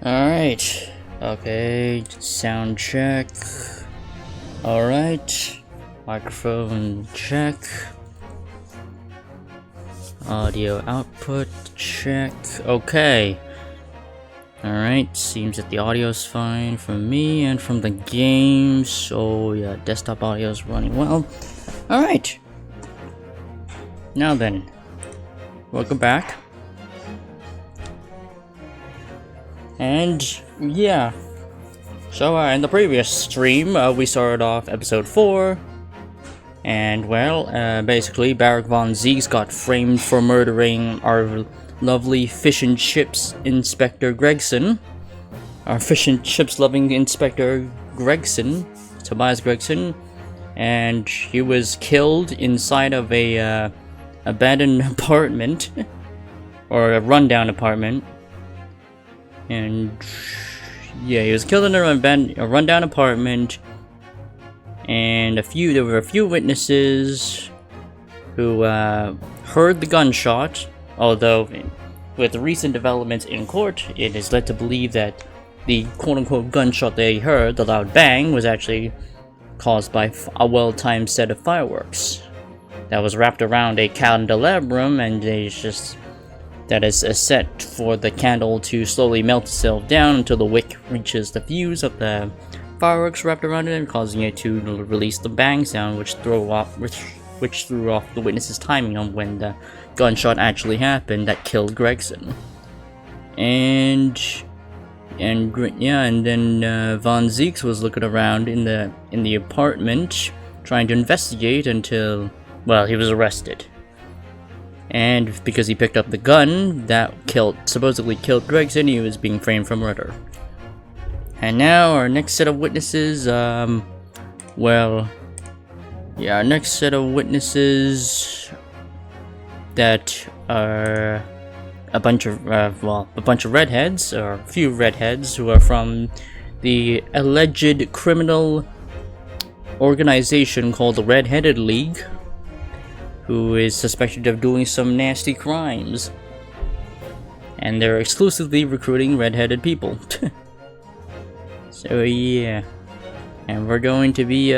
Alright. Okay, sound check. Alright. Microphone check. Audio output check. Okay. Alright, seems that the audio's fine from me and from the game, so yeah, desktop audio is running well. Alright. Now then, welcome back. And yeah, so in the previous stream, we started off episode 4. And well, basically Barak von Zieks got framed for murdering our lovely fish and chips Inspector Gregson. Our fish and chips loving Inspector Gregson, Tobias Gregson. And he was killed inside of a abandoned apartment. Or a rundown apartment. And yeah, he was killed in a rundown apartment. And there were a few witnesses who heard the gunshot, although with recent developments in court, it is led to believe that the quote-unquote gunshot they heard, the loud bang, was actually caused by a well-timed set of fireworks that was wrapped around a candelabrum, and that is a set for the candle to slowly melt itself down until the wick reaches the fuse of the fireworks wrapped around it, and causing it to release the bang sound, which threw off the witness's timing on when the gunshot actually happened that killed Gregson. And then Von Zieks was looking around in the apartment trying to investigate until, well, he was arrested. And because he picked up the gun that supposedly killed Gregson, he was being framed for murder. And now our next set of witnesses, our next set of witnesses that are a bunch of redheads, or a few redheads who are from the alleged criminal organization called the Red-Headed League, who is suspected of doing some nasty crimes. And they're exclusively recruiting red-headed people. So yeah, and we're going to be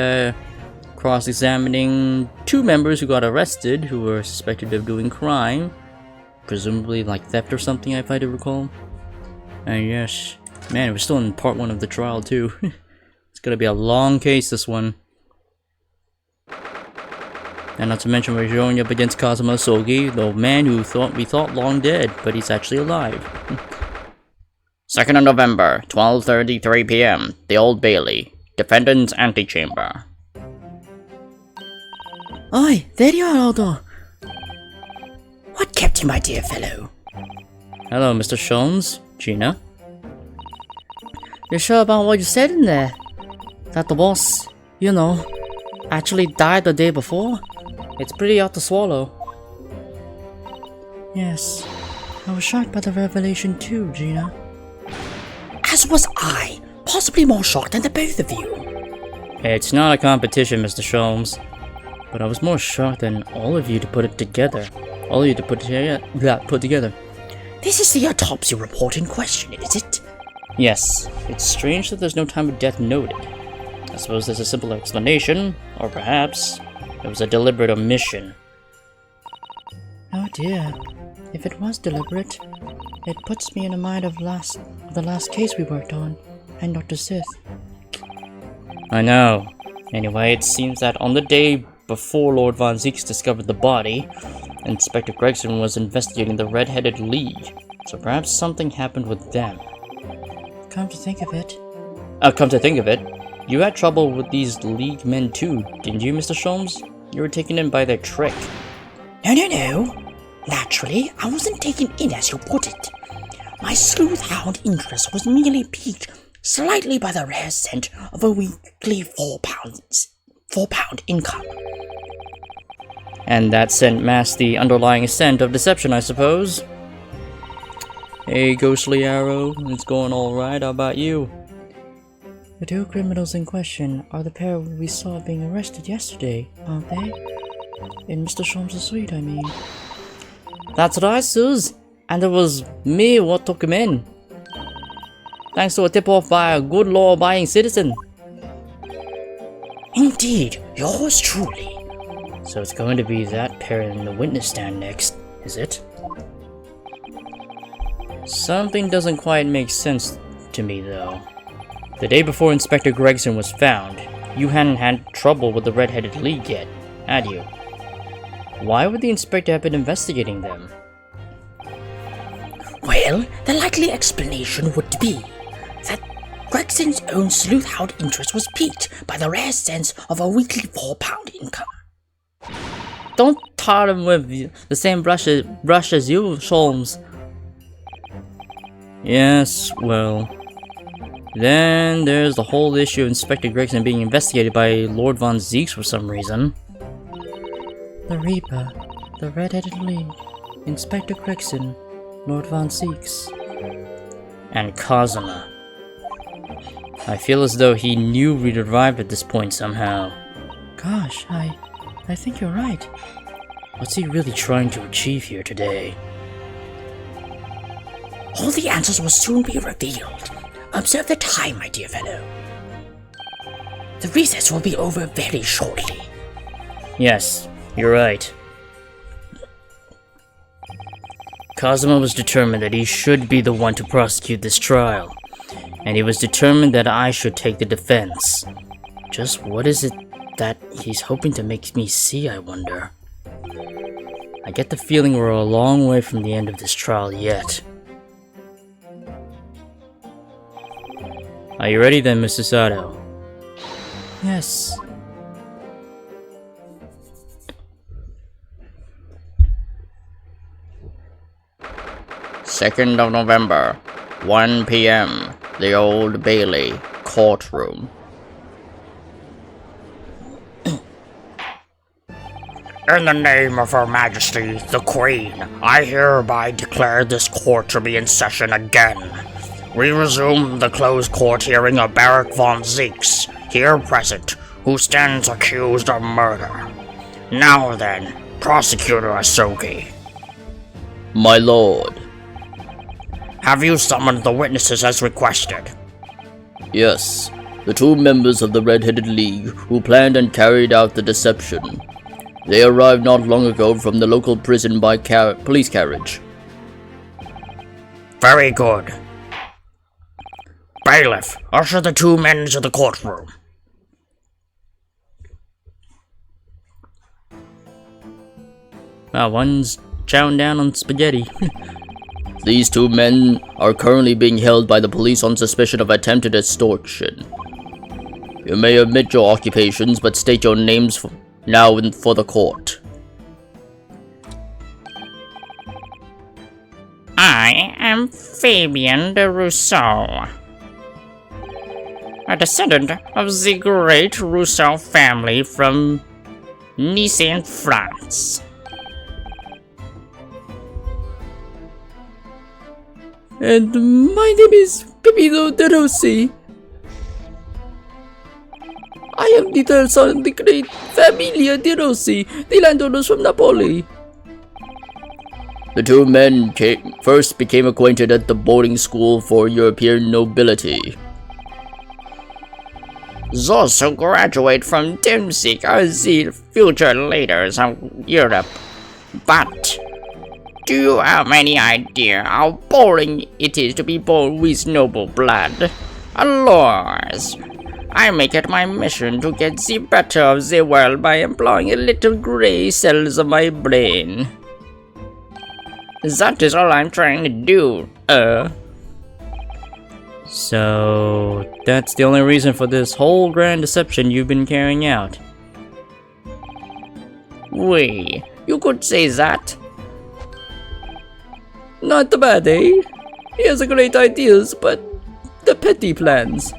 cross-examining 2 members who got arrested, who were suspected of doing crime, presumably like theft or something, if I do recall. And yes, man, we're still in part 1 of the trial too. It's gonna be a long case, this one. And not to mention, we're going up against Kazuma Sogi, the man who we thought long dead, but he's actually alive. 2nd of November, 12:33 p.m., the Old Bailey, Defendant's Antechamber. Oi, there you are, Aldo. What kept you, my dear fellow? Hello, Mr. Sholmes. Gina? You sure about what you said in there? That the boss, actually died the day before? It's pretty hard to swallow. Yes, I was shocked by the revelation too, Gina. As was I, possibly more shocked than the both of you. It's not a competition, Mr. Sholmes, but I was more shocked than all of you to put it together. All of you to put together. This is the autopsy report in question, is it? Yes, it's strange that there's no time of death noted. I suppose there's a simple explanation, or perhaps it was a deliberate omission. Oh dear, if it was deliberate, it puts me in the mind of the last case we worked on, and Dr. Sith. I know. Anyway, it seems that on the day before Lord Von Zieks discovered the body, Inspector Gregson was investigating the Red-Headed League, so perhaps something happened with them. Come to think of it, you had trouble with these League men too, didn't you, Mr. Sholmes? You were taken in by their trick. No. Naturally, I wasn't taken in as you put it. My sleuth-hound interest was merely piqued slightly by the rare scent of a weekly £4 income. And that scent masked the underlying scent of deception, I suppose. Hey, Ghostly Arrow, it's going alright, how about you? The 2 criminals in question are the pair we saw being arrested yesterday, aren't they? In Mr. Sholmes' suite, I mean. That's right, Suze. And it was me what took him in. thanks to a tip-off by a good law-abiding citizen. Indeed, yours truly. So it's going to be that pair in the witness stand next, is it? Something doesn't quite make sense to me, though. The day before Inspector Gregson was found, you hadn't had trouble with the Red-Headed League yet, had you? Why would the inspector have been investigating them? Well, the likely explanation would be that Gregson's own sleuth-hound interest was piqued by the rare sense of a weekly £4 income. Don't tar him with the same brush as you, Sholmes. Yes, well... Then there's the whole issue of Inspector Gregson being investigated by Lord Von Zieks for some reason. The Reaper, the Red-Headed League, Inspector Gregson, Lord Von Zieks, and Kazuma. I feel as though he knew we'd arrived at this point somehow. Gosh, I think you're right. What's he really trying to achieve here today? All the answers will soon be revealed. Observe the time, my dear fellow. The recess will be over very shortly. Yes, you're right. Kazuma was determined that he should be the one to prosecute this trial, and he was determined that I should take the defense. Just what is it that he's hoping to make me see, I wonder? I get the feeling we're a long way from the end of this trial yet. Are you ready then, Mr. Sato? Yes. Second of November, 1 p.m., the Old Bailey courtroom. In the name of Her Majesty, the Queen, I hereby declare this court to be in session again. We resume the closed court hearing of Barak Von Zieks, here present, who stands accused of murder. Now then, Prosecutor Asogi. My lord. Have you summoned the witnesses as requested? Yes, the two members of the Red-Headed League who planned and carried out the deception. They arrived not long ago from the local prison by police carriage. Very good. Bailiff, usher the two men into the courtroom. Wow, one's chowing down on spaghetti. These two men are currently being held by the police on suspicion of attempted extortion. You may omit your occupations, but state your names for the court. I am Fabian de Rousseau, a descendant of the great Rousseau family from Nice in France. And my name is Pepino de Rossi. I am the third son of the great Familia de Rossi, the landowners from Napoli. The two men first became acquainted at the boarding school for European nobility. Those who graduate from Danzig are the future leaders of Europe. But do you have any idea how boring it is to be born with noble blood? Alas, I make it my mission to get the better of the world by employing a little grey cells of my brain. That is all I'm trying to do, So, that's the only reason for this whole grand deception you've been carrying out? Oui, you could say that. Not bad, eh? He has great ideas, but the petty plans.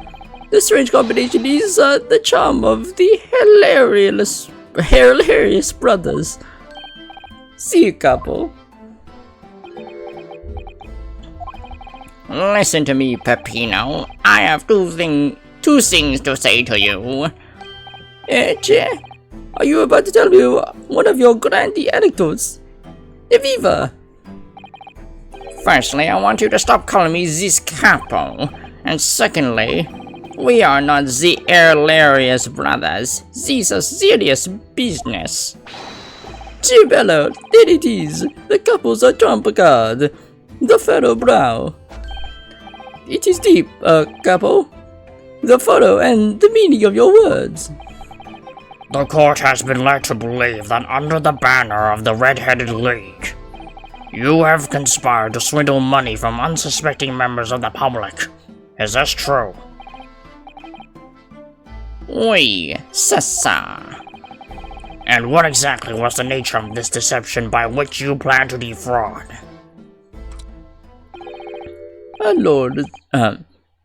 The strange combination is the charm of the hilarious brothers. See you, couple. Listen to me, Peppino. I have two things to say to you. Che, are you about to tell me one of your grandy anecdotes? Eviva! Firstly, I want you to stop calling me this capo. And secondly, we are not the hilarious brothers. This is serious business. Gibello, there it is. The couples are trump card. The photo brow. It is deep, couple. The photo and the meaning of your words. The court has been led to believe that under the banner of the Red-Headed League, you have conspired to swindle money from unsuspecting members of the public. Is this true? Oui, c'est ça. And what exactly was the nature of this deception by which you plan to defraud? Lord,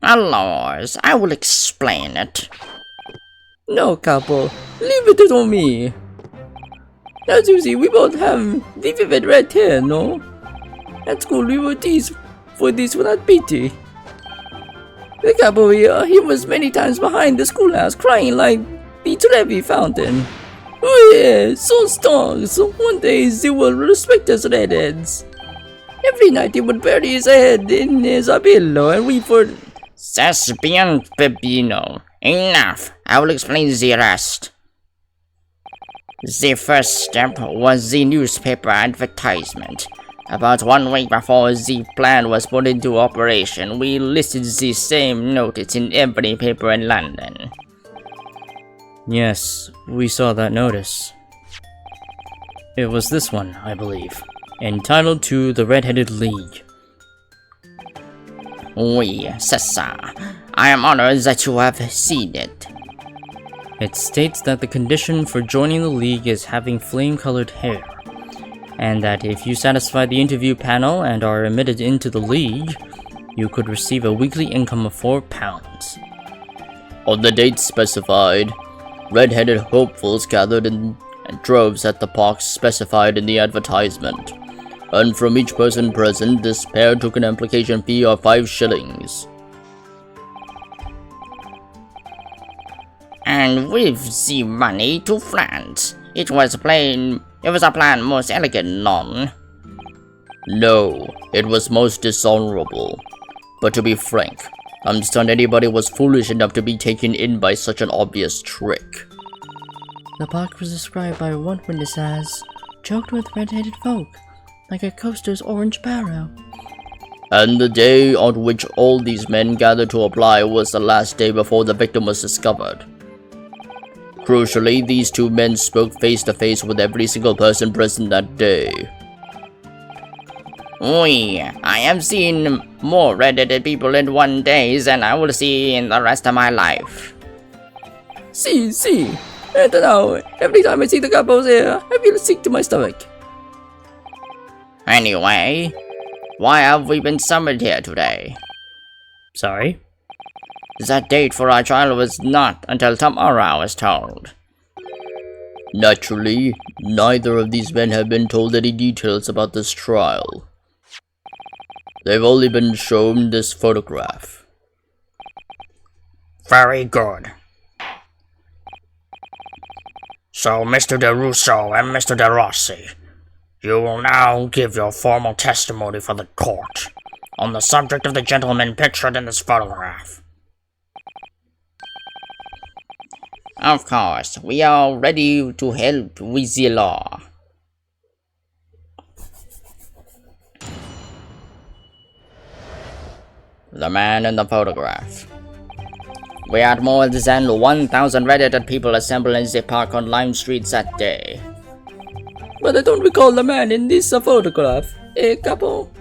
Lors, I will explain it. no, couple. Leave it on me. As you see, we both have the vivid red hair, no? At school, we were teased for this without pity. The couple here, he was many times behind the schoolhouse crying like the Trevi fountain. Oh yeah, so strong, so one day they will respect us redheads. Every night he would bury his head in his pillow and weep for... C'est bien, Pepino. Enough. I will explain the rest. The first step was the newspaper advertisement. About 1 week before the plan was put into operation, we listed the same notice in every paper in London. Yes, we saw that notice. It was this one, I believe, entitled to the Red-Headed League. Oui, c'est ça. I am honored that you have seen it. It states that the condition for joining the league is having flame-colored hair, and that if you satisfy the interview panel and are admitted into the league, you could receive a weekly income of £4. On the date specified, red-headed hopefuls gathered in droves at the parks specified in the advertisement, and from each person present, this pair took an application fee of 5 shillings. And with the money to France, it was a plan most elegant, non? No, it was most dishonorable. But to be frank, I'm stunned anybody was foolish enough to be taken in by such an obvious trick. The park was described by one witness as choked with red-headed folk, like a coaster's orange barrow. And the day on which all these men gathered to apply was the last day before the victim was discovered. Crucially, these two men spoke face to face with every single person present that day. Oui, I have seen more red-headed people in one day than I will see in the rest of my life. See. And now, every time I see the couples here, I feel sick to my stomach. Anyway, why have we been summoned here today? Sorry? The date for our trial was not until tomorrow, I was told. Naturally, neither of these men have been told any details about this trial. They've only been shown this photograph. Very good. So, Mr. De Russo and Mr. De Rossi, you will now give your formal testimony for the court on the subject of the gentleman pictured in this photograph. Of course, we are ready to help with the law. The man in the photograph. We had more than 1,000 red-headed people assembled in the park on Lime Street that day. But I don't recall the man in this photograph. Couple?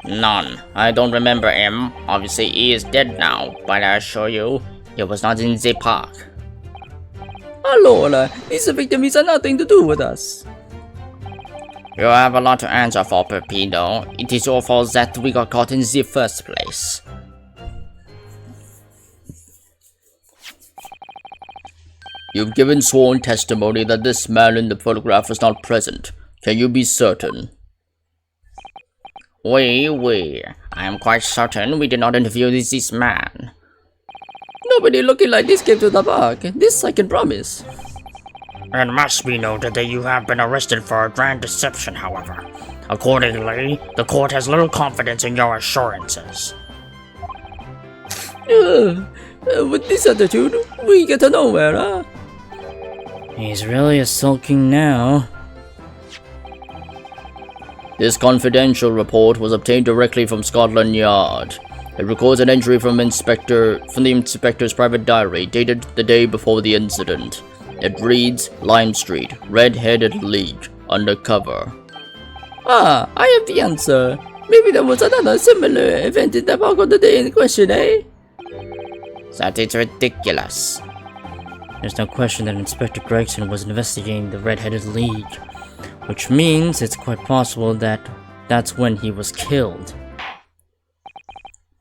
None. I don't remember him. Obviously, he is dead now, but I assure you, he was not in the park. Allora, this victim has nothing to do with us. You have a lot to answer for, Peppino. It is your fault that we got caught in the first place. You've given sworn testimony that this man in the photograph was not present. Can you be certain? Oui. I am quite certain we did not interview this man. Nobody looking like this came to the park. This I can promise. It must be noted that you have been arrested for a grand deception, however. Accordingly, the court has little confidence in your assurances. With this attitude, we get nowhere, huh? He's really sulking now. This confidential report was obtained directly from Scotland Yard. It records an entry from the inspector's private diary, dated the day before the incident. It reads, Lime Street, Red-Headed League, undercover. Ah, I have the answer. Maybe there was another similar event in the park on the day in question, eh? That is ridiculous. There's no question that Inspector Gregson was investigating the Red-Headed League, which means it's quite possible that that's when he was killed.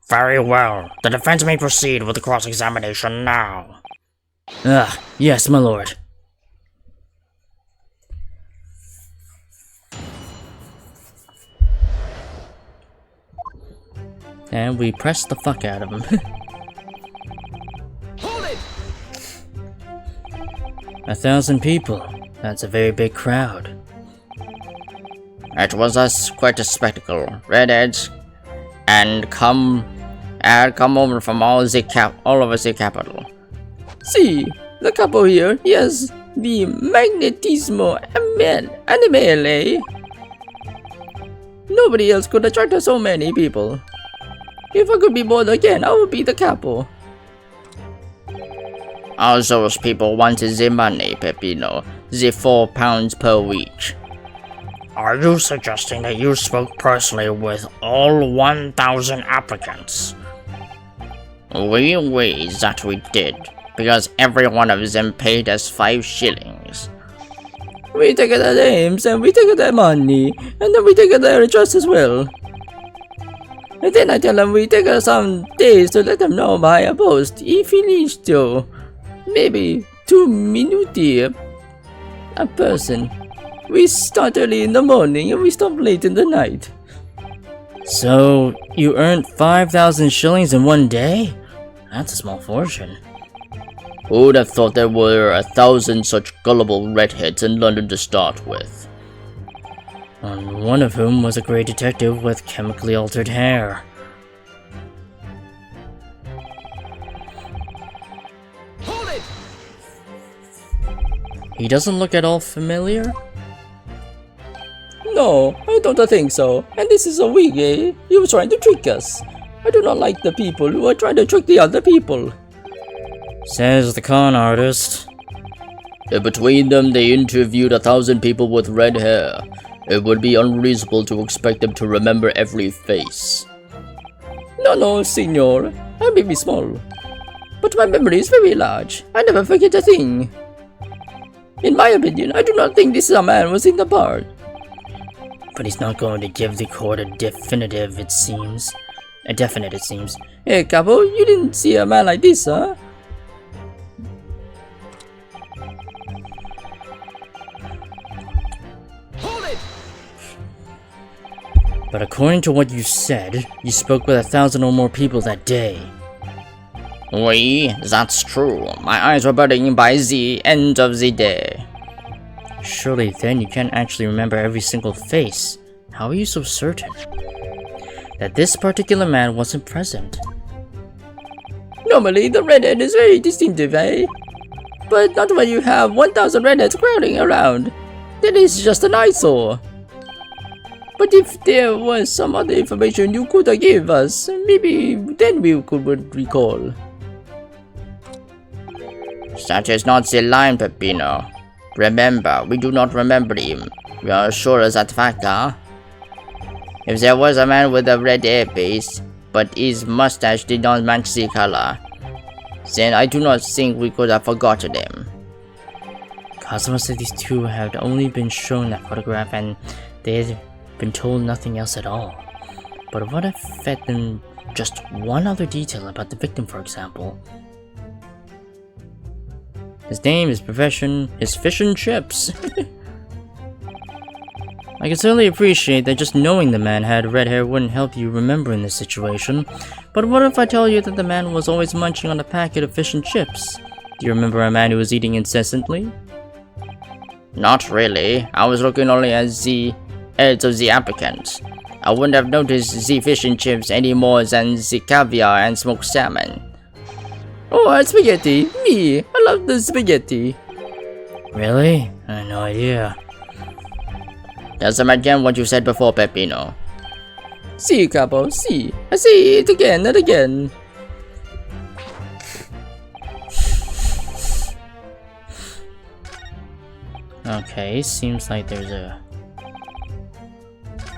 Very well. The defense may proceed with the cross-examination now. Ah, yes, my lord. And we pressed the fuck out of him. Hold it! 1,000 people. That's a very big crowd. It was quite a spectacle. Redheads and come over from all over the capital. See, the couple here, yes, the magnetismo animale. Nobody else could attract so many people. If I could be born again, I would be the capo. All those people wanted the money, Peppino. The £4 per week. Are you suggesting that you spoke personally with all 1,000 applicants? Oui, that we did. Because every one of them paid us 5 shillings. We take their names, and we take their money, and then we take their address as well. And then I tell them we take some days to let them know by a post, if finito. Maybe 2 minuti a person. We start early in the morning and we stop late in the night. So, you earned 5,000 shillings in one day? That's a small fortune. Who would have thought there were 1,000 such gullible redheads in London to start with? And one of whom was a great detective with chemically altered hair. Hold it! He doesn't look at all familiar? No, I don't think so. And this is a wig, eh? He was trying to trick us. I do not like the people who are trying to trick the other people. Says the con artist. Between them, they interviewed 1,000 people with red hair. It would be unreasonable to expect them to remember every face. No, senor. I may be small, but my memory is very large. I never forget a thing. In my opinion, I do not think this man was in the park. But he's not going to give the court a definite, it seems. Hey, Capo, you didn't see a man like this, huh? But according to what you said, you spoke with 1,000 or more people that day. Oui, that's true. My eyes were burning by the end of the day. Surely then you can't actually remember every single face. How are you so certain that this particular man wasn't present? Normally, the redhead is very distinctive, eh? But not when you have 1,000 redheads crowding around. That is just an eyesore. But if there was some other information you could give us, maybe then we could recall. That is not the line, Peppino. Remember, we do not remember him. We are sure of that fact, huh? If there was a man with a red hairpiece, but his mustache did not match the color, then I do not think we could have forgotten him. Cosmo said these two had only been shown that photograph and they had been told nothing else at all. But what if fed them just one other detail about the victim, for example? His name, his profession, his fish and chips. I can certainly appreciate that just knowing the man had red hair wouldn't help you remember in this situation, but what if I tell you that the man was always munching on a packet of fish and chips? Do you remember a man who was eating incessantly? Not really. I was looking only at the heads of the applicants. I wouldn't have noticed the fish and chips any more than the caviar and smoked salmon. Oh, spaghetti! Me! I love the spaghetti! Really? I had no idea. Tell them again what you said before, Peppino. Si, Capo, si. I say it again and again. Okay, seems like there's a...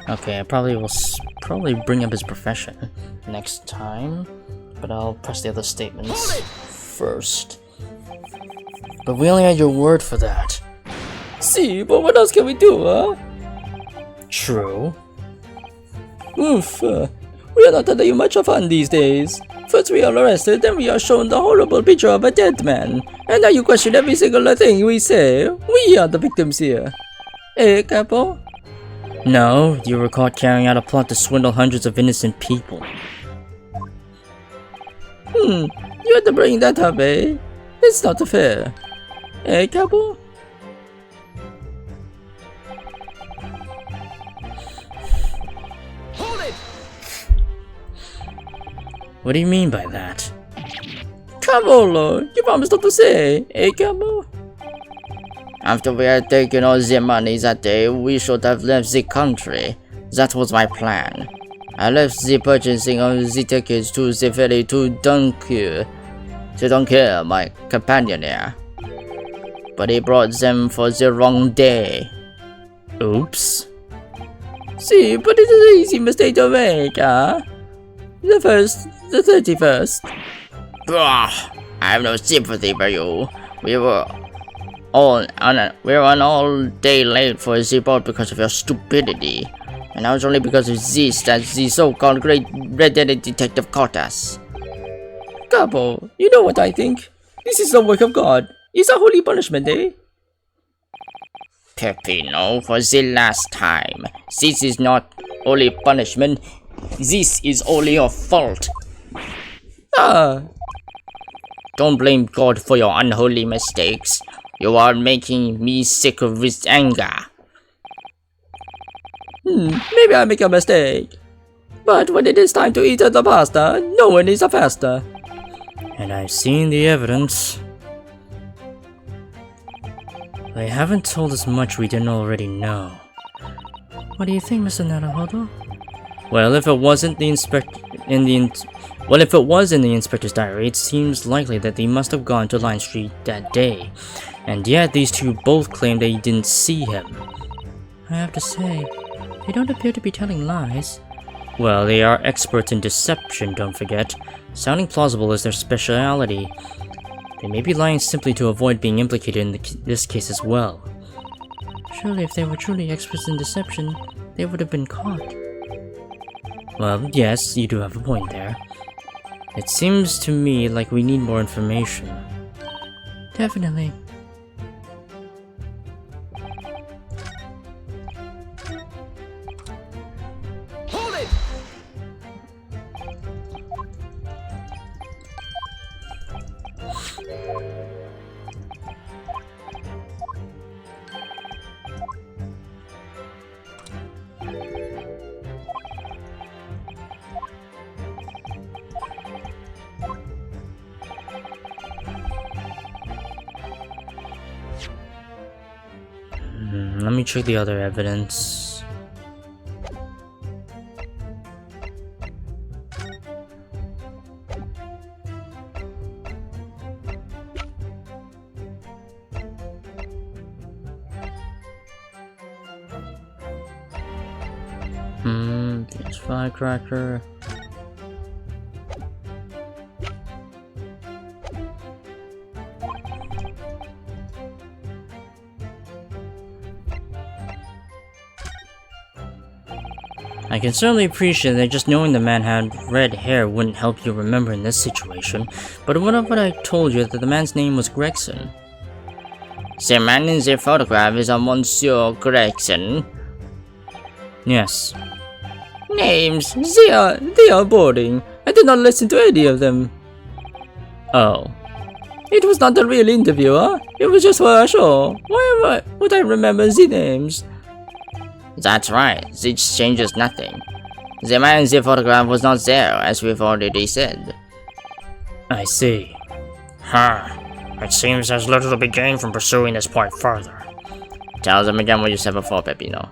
Okay, I probably will probably bring up his profession next time, but I'll press the other statements first. But we only had your word for that. Si, but what else can we do, huh? True. Oof, we are not telling you much of fun these days. First we are arrested, then we are shown the horrible picture of a dead man. And now you question every single thing we say. We are the victims here. Eh, Capo? No, you were caught carrying out a plot to swindle hundreds of innocent people. You had to bring that up, eh? It's not fair. Eh, Capo? What do you mean by that? Cavolo, you promised not to say, eh, Capo? After we had taken all the money that day, we should have left the country. That was my plan. I left the purchasing of the tickets to the ferry to Dunkirk. To Dunkirk, my companion here. But he brought them for the wrong day. Oops. See, but it is an easy mistake to make, huh? The 31st. Bah, I have no sympathy for you. We were on all day late for the boat because of your stupidity. And now it's only because of this that the so-called great red-headed detective caught us. Capo, you know what I think? This is the work of God. It's a holy punishment, eh? Peppino, for the last time. This is not only punishment. This is only your fault. Ah. Don't blame God for your unholy mistakes. You are making me sick with anger. Maybe I make a mistake. But when it is time to eat the pasta, no one is a faster. And I've seen the evidence. They haven't told us much we didn't already know. What do you think, Mr. Naruhodo? Well, if it wasn't the if it was in the inspector's diary, it seems likely that they must have gone to Line Street that day. And yet these two both claim they didn't see him. I have to say, they don't appear to be telling lies. Well, they are experts in deception, don't forget. Sounding plausible is their speciality. They may be lying simply to avoid being implicated in this case as well. Surely if they were truly experts in deception, they would have been caught. Well, yes, you do have a point there. It seems to me like we need more information. Definitely. Let me check the other evidence. There's firecracker. I can certainly appreciate that just knowing the man had red hair wouldn't help you remember in this situation, but what if I told you that the man's name was Gregson? The man in the photograph is a Monsieur Gregson. Yes. Names, they are boring. I did not listen to any of them. Oh. It was not a real interview, huh? It was just for a show. Why would I remember the names? That's right, this changes nothing. The man in the photograph was not there, as we've already said. I see. It seems there's little to be gained from pursuing this point further. Tell them again what you said before, Peppino.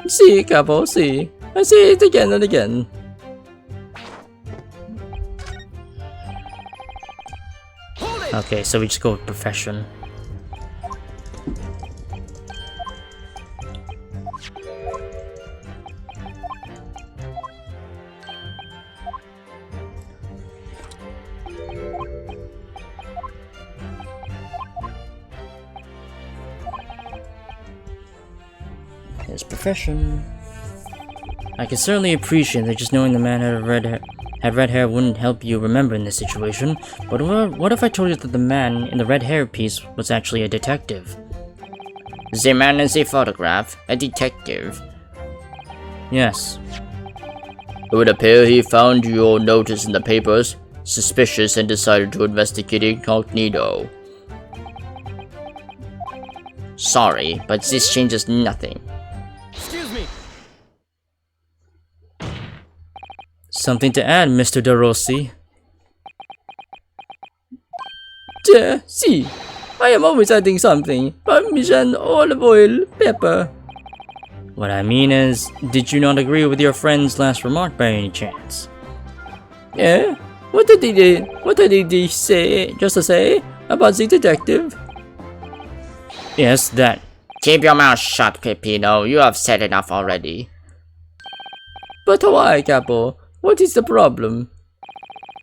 See, Capo, see. I say it again and again. Okay, so we just go with profession. His profession. I can certainly appreciate that just knowing the man had red hair wouldn't help you remember in this situation, but what if I told you that the man in the red hair piece was actually a detective? The man in the photograph, a detective. Yes. It would appear he found your notice in the papers suspicious and decided to investigate incognito. Sorry, but this changes nothing. Something to add, Mr. De Rossi? See, I am always adding something. Parmesan, olive oil, pepper. What I mean is, did you not agree with your friend's last remark by any chance? Yeah? What did he say, just to say, about the detective? Yes, that. Keep your mouth shut, Peppino. You have said enough already. But why, Capo? What is the problem?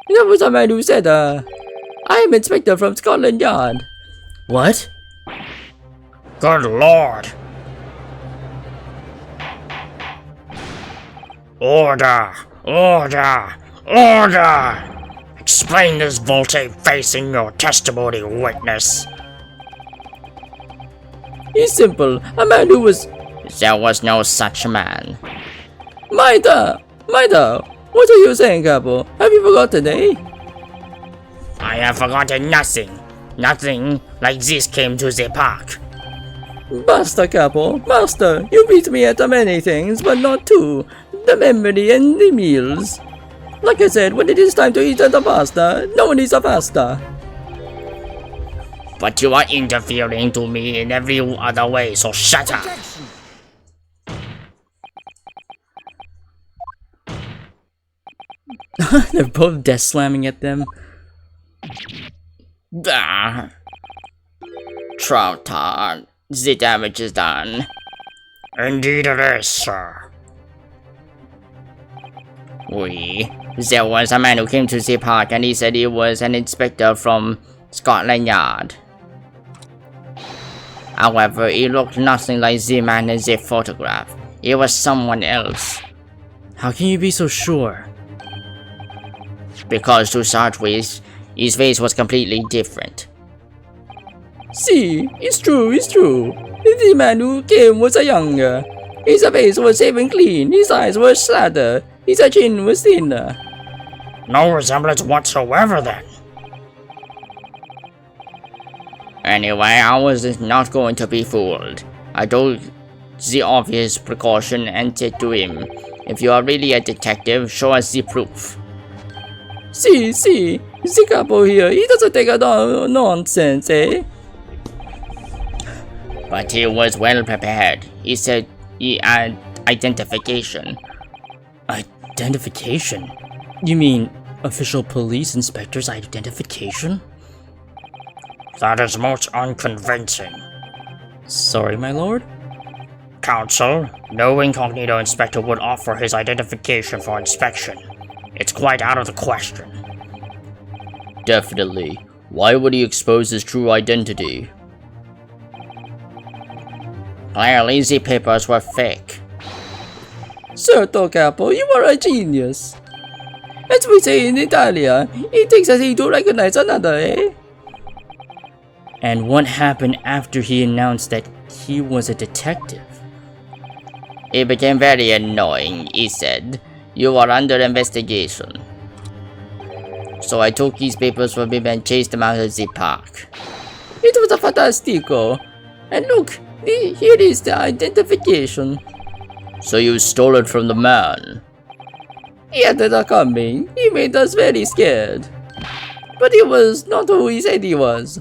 There was a man who said, I am Inspector from Scotland Yard. What? Good lord! Order! Order! Order! Explain this volte-face in your testimony, witness. It's simple. A man who was... There was no such man. Maida! What are you saying, Capo? Have you forgotten, eh? I have forgotten nothing. Nothing like this came to the park. Basta, Capo. Basta. You beat me at many things, but not two. The memory and the meals. Like I said, when it is time to eat the pasta, no one eats a pasta. But you are interfering to me in every other way, so shut up. They're both desk slamming at them. Troutard, the damage is done. Indeed it is, sir. There was a man who came to the park and he said he was an inspector from Scotland Yard. However, he looked nothing like the man in the photograph. He was someone else. How can you be so sure? Because to start with, his face was completely different. See, it's true. The man who came was a younger. His face was shaven clean, his eyes were sadder, his chin was thinner. No resemblance whatsoever then. Anyway, I was not going to be fooled. I took the obvious precaution and said to him, if you are really a detective, show us the proof. See, the Capo here, he doesn't take a nonsense, eh? But he was well prepared. He said he had identification. Identification? You mean official police inspector's identification? That is most unconvincing. Sorry, my lord? Counsel, no incognito inspector would offer his identification for inspection. It's quite out of the question. Definitely. Why would he expose his true identity? Clearly, the papers were fake. Certo, Capo, you are a genius. As we say in Italia, it takes a thing to recognize another, eh? And what happened after he announced that he was a detective? It became very annoying. He said, you are under investigation. So I took his papers from him and chased him out of the park. It was a fantastico. And look, here is the identification. So you stole it from the man? He had it coming. He made us very scared. But he was not who he said he was.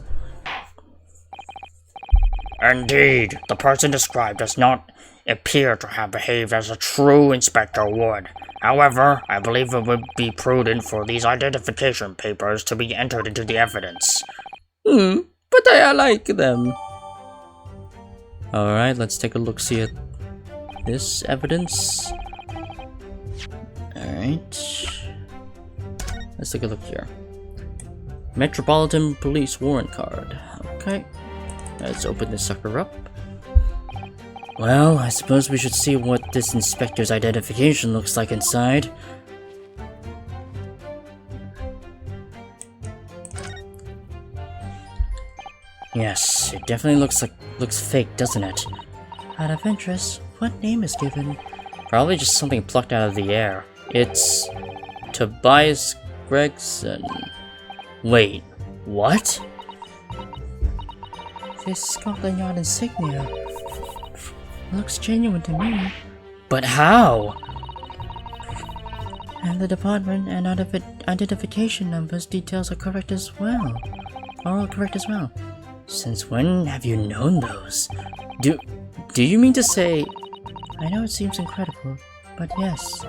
Indeed, the person described does not appear to have behaved as a true inspector would. However, I believe it would be prudent for these identification papers to be entered into the evidence. But I like them. Alright, let's take a look, see at this evidence. Alright. Let's take a look here. Metropolitan Police warrant card. Okay. Let's open this sucker up. Well, I suppose we should see what this inspector's identification looks like inside. Yes, it definitely looks fake, doesn't it? Out of interest, what name is given? Probably just something plucked out of the air. It's Tobias Gregson. Wait, what? This Scotland Yard insignia looks genuine to me. But how? And the department and identification numbers details are correct as well. Are all correct as well. Since when have you known those? Do you mean to say? I know it seems incredible, but yes,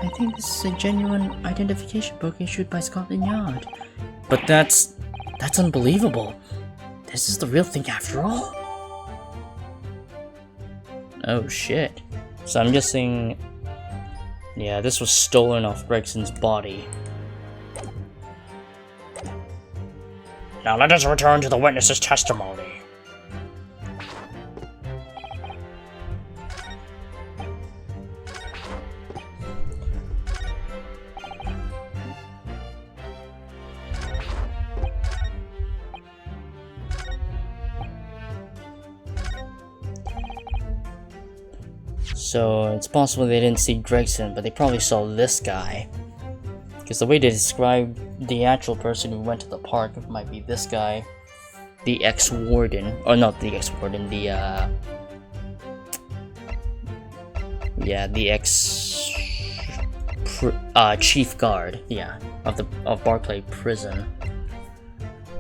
I think this is a genuine identification book issued by Scotland Yard. But that's unbelievable. This is the real thing after all. Oh shit. So I'm guessing, yeah, this was stolen off Gregson's body. Now let us return to the witness's testimony. So it's possible they didn't see Gregson, but they probably saw this guy. Because the way they describe the actual person who went to the park might be this guy. The ex-warden. Or not the ex-warden, the yeah, the chief guard, yeah, of Barclay Prison.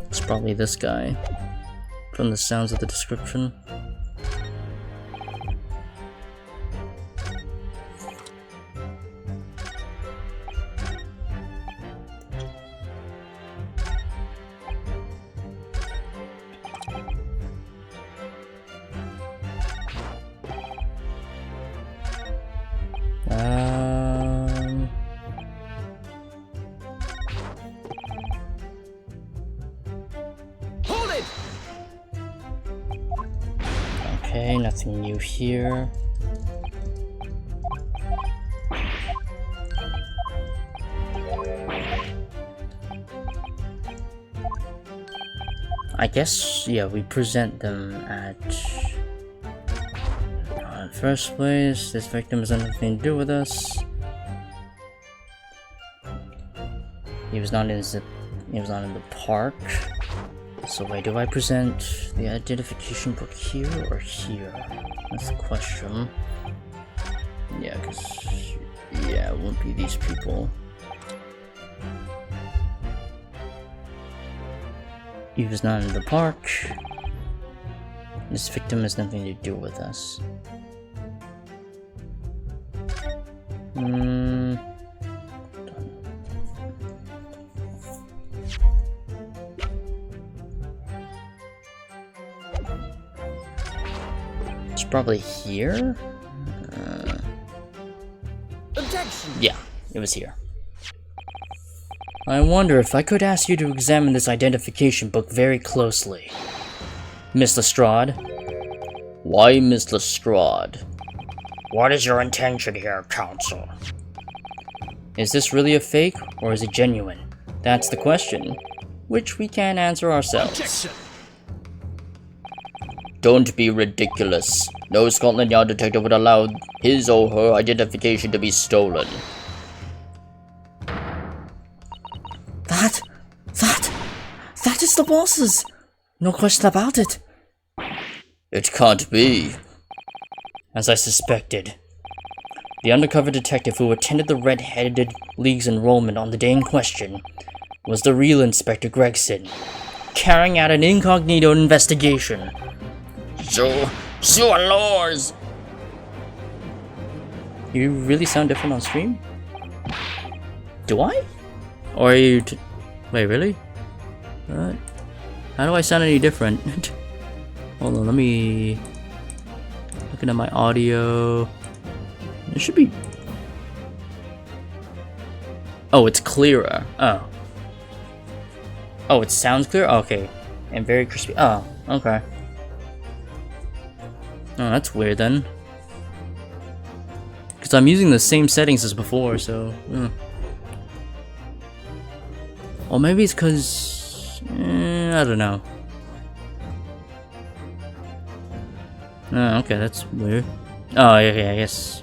It's probably this guy. From the sounds of the description. Hold it! Okay, nothing new here. I guess, yeah, we present them at... in the first place, this victim has nothing to do with us. He was not in the park. So wait, do I present the identification book here or here? That's the question. Yeah, because... yeah, it won't be these people. He was not in the park. This victim has nothing to do with us. It's probably here? Objection! Yeah, it was here. I wonder if I could ask you to examine this identification book very closely. Miss Lestrade? Why Miss Lestrade? What is your intention here, counsel? Is this really a fake, or is it genuine? That's the question, which we can't answer ourselves. Objection! Don't be ridiculous. No Scotland Yard detective would allow his or her identification to be stolen. That is the boss's. No question about it. It can't be. As I suspected. The undercover detective who attended the Red-Headed League's enrollment on the day in question was the real Inspector Gregson, carrying out an incognito investigation. So laws. You really sound different on stream? Do I? Or are you wait, really? How do I sound any different? Hold on, let me... Looking at my audio... It should be... Oh, it's clearer. Oh. Oh, it sounds clear? Okay. And very crispy. Oh, okay. Oh, that's weird then. Because I'm using the same settings as before, so... Or maybe it's because... I don't know. Oh, okay, that's weird. Oh, yeah, I guess.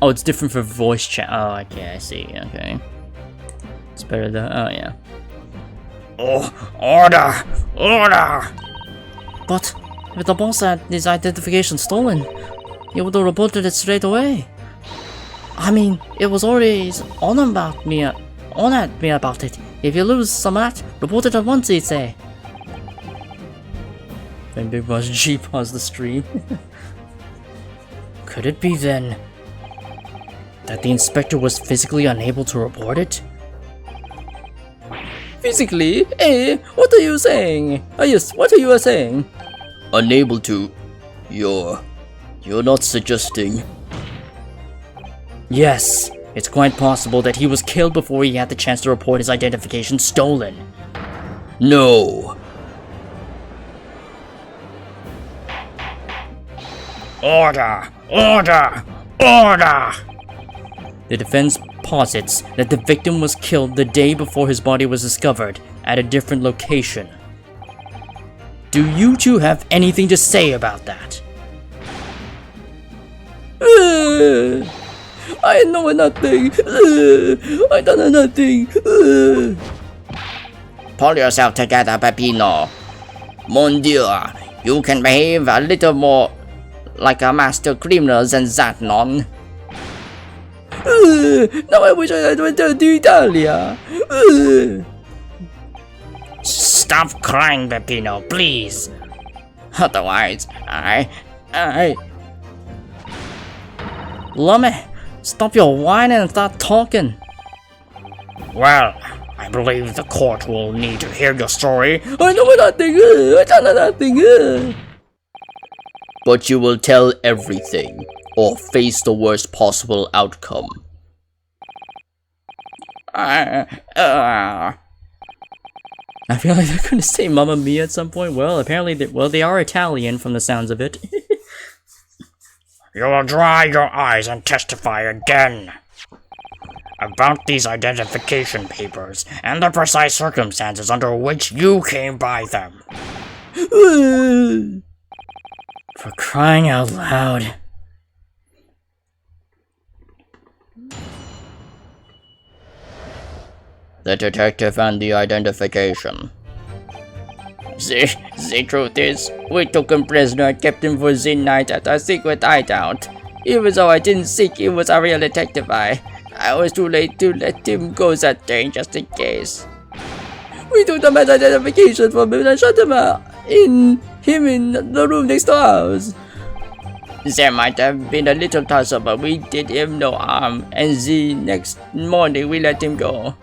Oh, it's different for voice chat. Oh, okay, I see. Okay. It's better though. Oh, yeah. Oh, order! Order! But if the boss had his identification stolen, he would have reported it straight away. I mean, it was always on at me about it. If you lose some of that, report it at once, he'd say. Then Big Boss G paused the stream. Could it be then that the inspector was physically unable to report it? Physically? Eh? What are you saying? Oh yes, what are you saying? Unable to. You're not suggesting. Yes, it's quite possible that he was killed before he had the chance to report his identification stolen. No. Order! Order! Order! The defense posits that the victim was killed the day before his body was discovered at a different location. Do you two have anything to say about that? I know nothing. I done nothing. Pull yourself together, Peppino. Mon Dieu, you can behave a little more like a master criminal than that, non? Now I wish I had returned to Italia. Stop crying, Peppino, please. Otherwise, Lummy, stop your whining and start talking. Well, I believe the court will need to hear your story. I know nothing. I done nothing. But you will tell everything, or face the worst possible outcome. I feel like they're gonna say Mamma Mia at some point. Well, apparently they are Italian from the sounds of it. You will dry your eyes and testify again about these identification papers and the precise circumstances under which you came by them. For crying out loud. The detective and the identification. The truth is, we took him prisoner and kept him for the night at our secret hideout. Even though I didn't think he was a real detective, I was too late to let him go that day just in case. We took the man's identification from him and shut him in the room next to ours. There might have been a little tussle, but we did him no harm, and the next morning we let him go.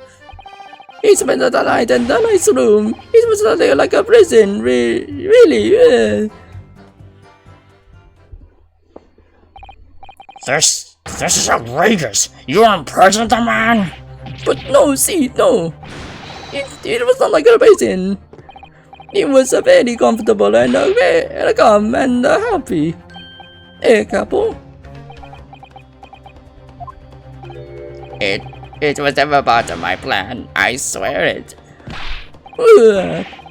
He spent the night in the nice room. It was nothing like a prison, really. This is outrageous. You imprisoned the man? But no. It was not like a prison. It was very comfortable and very calm and happy. Capo? It was never part of my plan. I swear it.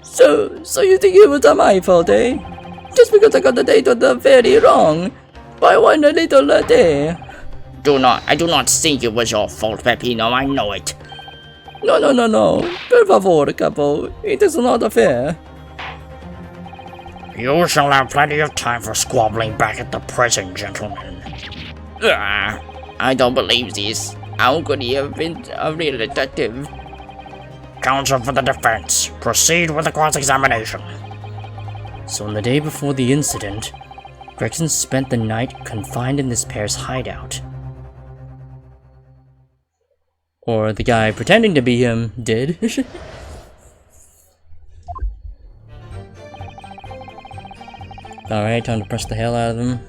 So you think it was my fault, eh? Just because I got the date on the very wrong. By one little day. I do not think it was your fault, Peppino. I know it. No. Per favor, capo. It is not fair. You shall have plenty of time for squabbling back at the prison, gentlemen. I don't believe this. How could he have been a real detective? Counsel for the defense, proceed with the cross-examination. So on the day before the incident, Gregson spent the night confined in this pair's hideout. Or the guy pretending to be him did. Alright, time to press the hell out of him.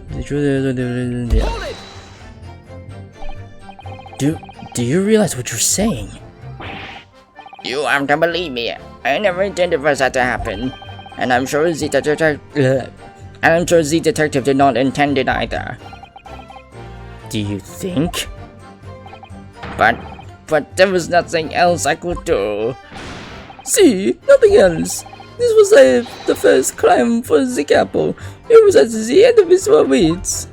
Yeah. Hold it! Do you realize what you're saying? You have to believe me. I never intended for that to happen. And I'm sure the detective did not intend it either. Do you think? But there was nothing else I could do. See, nothing else. This was the first crime for the capo. It was at the end of his wits.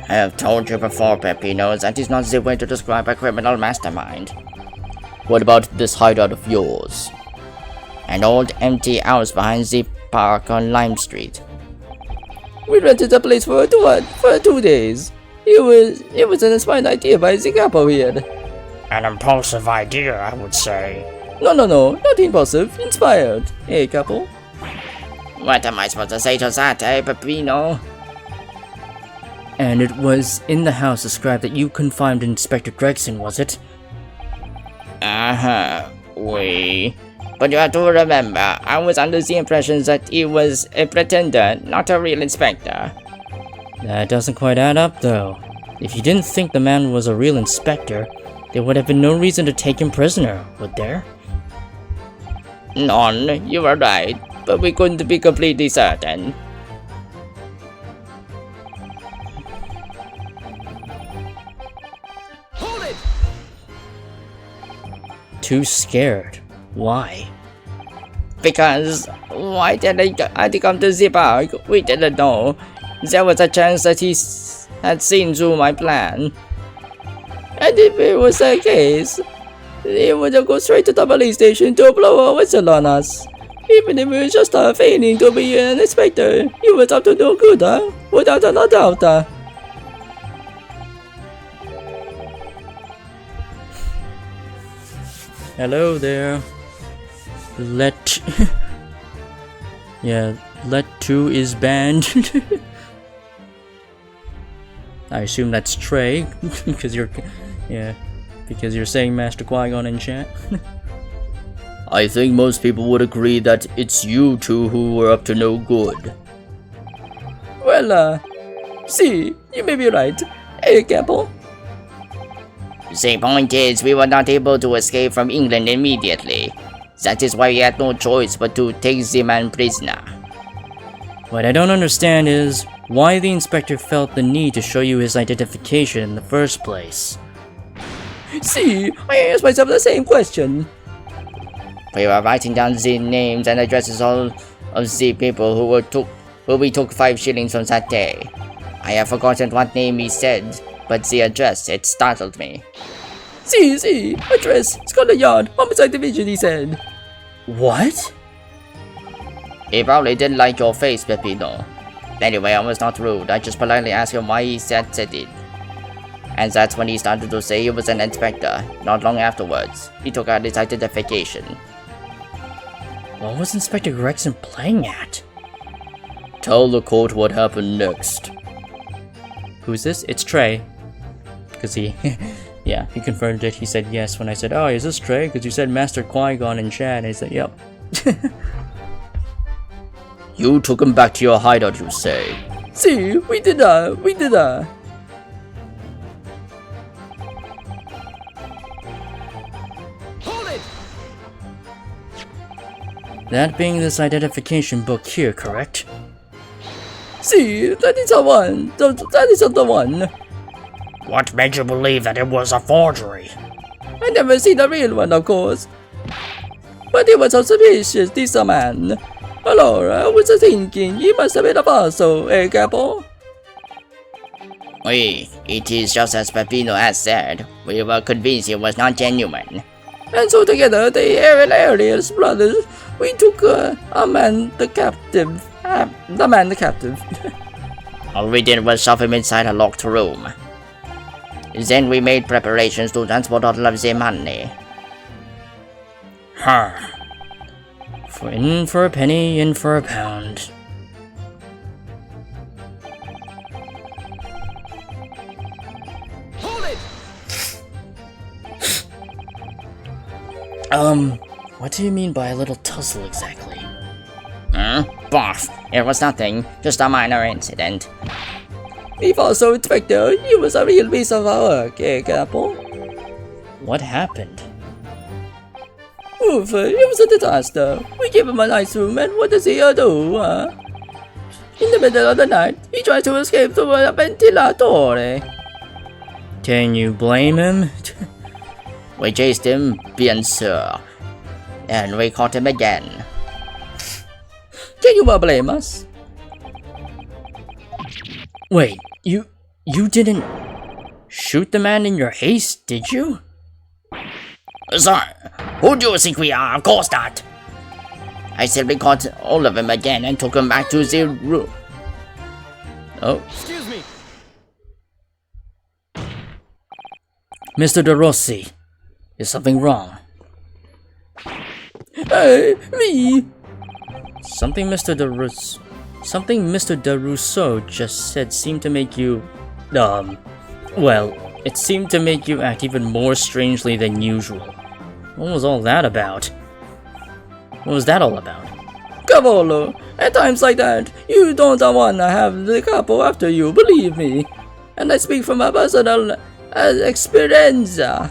I have told you before, Peppino, that is not the way to describe a criminal mastermind. What about this hideout of yours? An old empty house behind the park on Lime Street. We rented the place for 2 days. It was an inspired idea by the capo here. An impulsive idea, I would say. No, not impulsive, inspired. Hey, capo. What am I supposed to say to that, Peppino? And it was in the house described that you confined Inspector Gregson, was it? But you have to remember, I was under the impression that he was a pretender, not a real inspector. That doesn't quite add up, though. If you didn't think the man was a real inspector, there would have been no reason to take him prisoner, would there? None, you were right, but we couldn't be completely certain. Hold it! Too scared. Why? Because why did I come to the park? We didn't know. There was a chance that he had seen through my plan. And if it was the case, he would go straight to the police station to blow a whistle on us. Even if it was just feigning to be an inspector, he was up to no good, without a doubt. Hello there. Yeah, Let 2 is banned. I assume that's Trey, because you're saying Master Qui-Gon in chat. I think most people would agree that it's you two who were up to no good. Well, see, you may be right. Hey, Capo. The point is, we were not able to escape from England immediately. That is why we had no choice but to take the man prisoner. What I don't understand is why the inspector felt the need to show you his identification in the first place. See, I asked myself the same question. We were writing down the names and addresses all of the people who we took 5 shillings from that day. I have forgotten what name he said, but the address, it startled me. See, address, Scotland Yard, Homicide Division, he said. What? He probably didn't like your face, Peppino. Anyway, I was not rude, I just politely asked him why he said it. And that's when he started to say he was an inspector. Not long afterwards, he took out his identification. What was Inspector Gregson playing at? Tell the court what happened next. Who's this? It's Trey. Because he... yeah, he confirmed it. He said yes when I said, oh, is this Trey? Because you said Master Qui-Gon in chat. And he said, yep. You took him back to your hideout, you say? See, we did that. Hold it! That being this identification book here, correct? See, that is the one. That is the one. What made you believe that it was a forgery? I never seen the real one, of course. But it was so suspicious, this man. Allora, I was thinking he must have been a parcel, Capo? It is just as Peppino has said. We were convinced it was not genuine. And so together, the hilarious brothers, we took the man captive. All we did was shove him inside a locked room. Then we made preparations to transport all of the money. In for a penny, in for a pound. Hold it! What do you mean by a little tussle exactly? Boss, it was nothing. Just a minor incident. If also, Inspector, you was a real piece of work, eh, Capo? What happened? Oof, it was a disaster. We gave him a nice room, and what does he do, In the middle of the night, he tried to escape through a ventilatore. Can you blame him? We chased him, bien sûr. And we caught him again. Can you blame us? Wait, you didn't shoot the man in your haste, did you? Sir, who do you think we are? Of course not. I simply caught all of them again and took them back to the room. Oh, Excuse me. Mr. De Rossi, is something wrong? Hey, me! Something Mr. De Rousseau just said seemed to make you, well, it seemed to make you act even more strangely than usual. What was all that about? What was that all about? Cavolo, at times like that, you don't wanna have the capo after you, believe me. And I speak from my personal experienza.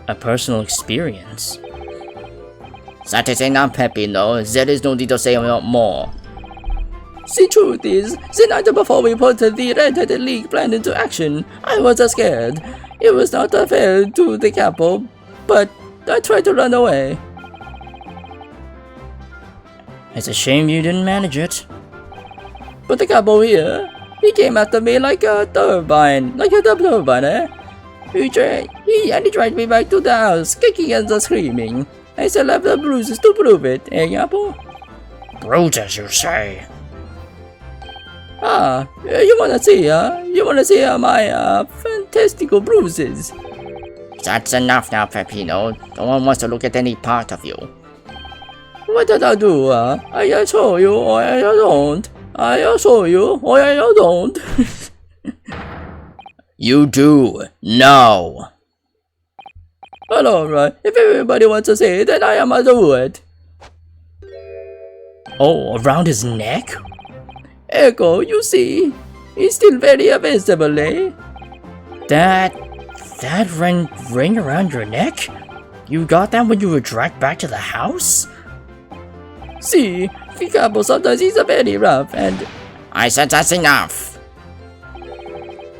A personal experience? That is enough, Peppino. There is no need to say more. The truth is, the night before we put the Red-Headed League plan into action, I was scared. It was not fair to the capo, but I tried to run away. It's a shame you didn't manage it. But the capo here, he came after me like a turbine, eh? He dragged me back to the house, kicking and screaming. I still have the bruises to prove it, eh, capo? Bruises, you say? Ah, you wanna see, You wanna see my, fantastical bruises? That's enough now, Peppino. No one wants to look at any part of you. What did I do, I show you or I don't. I show you or I don't. You do. No. Well, alright. If everybody wants to say it, then I am to do it. Oh, around his neck? Echo, you see, he's still very visible, eh? That ring around your neck? You got that when you were dragged back to the house? See, the capo sometimes he's very rough and... I said that's enough.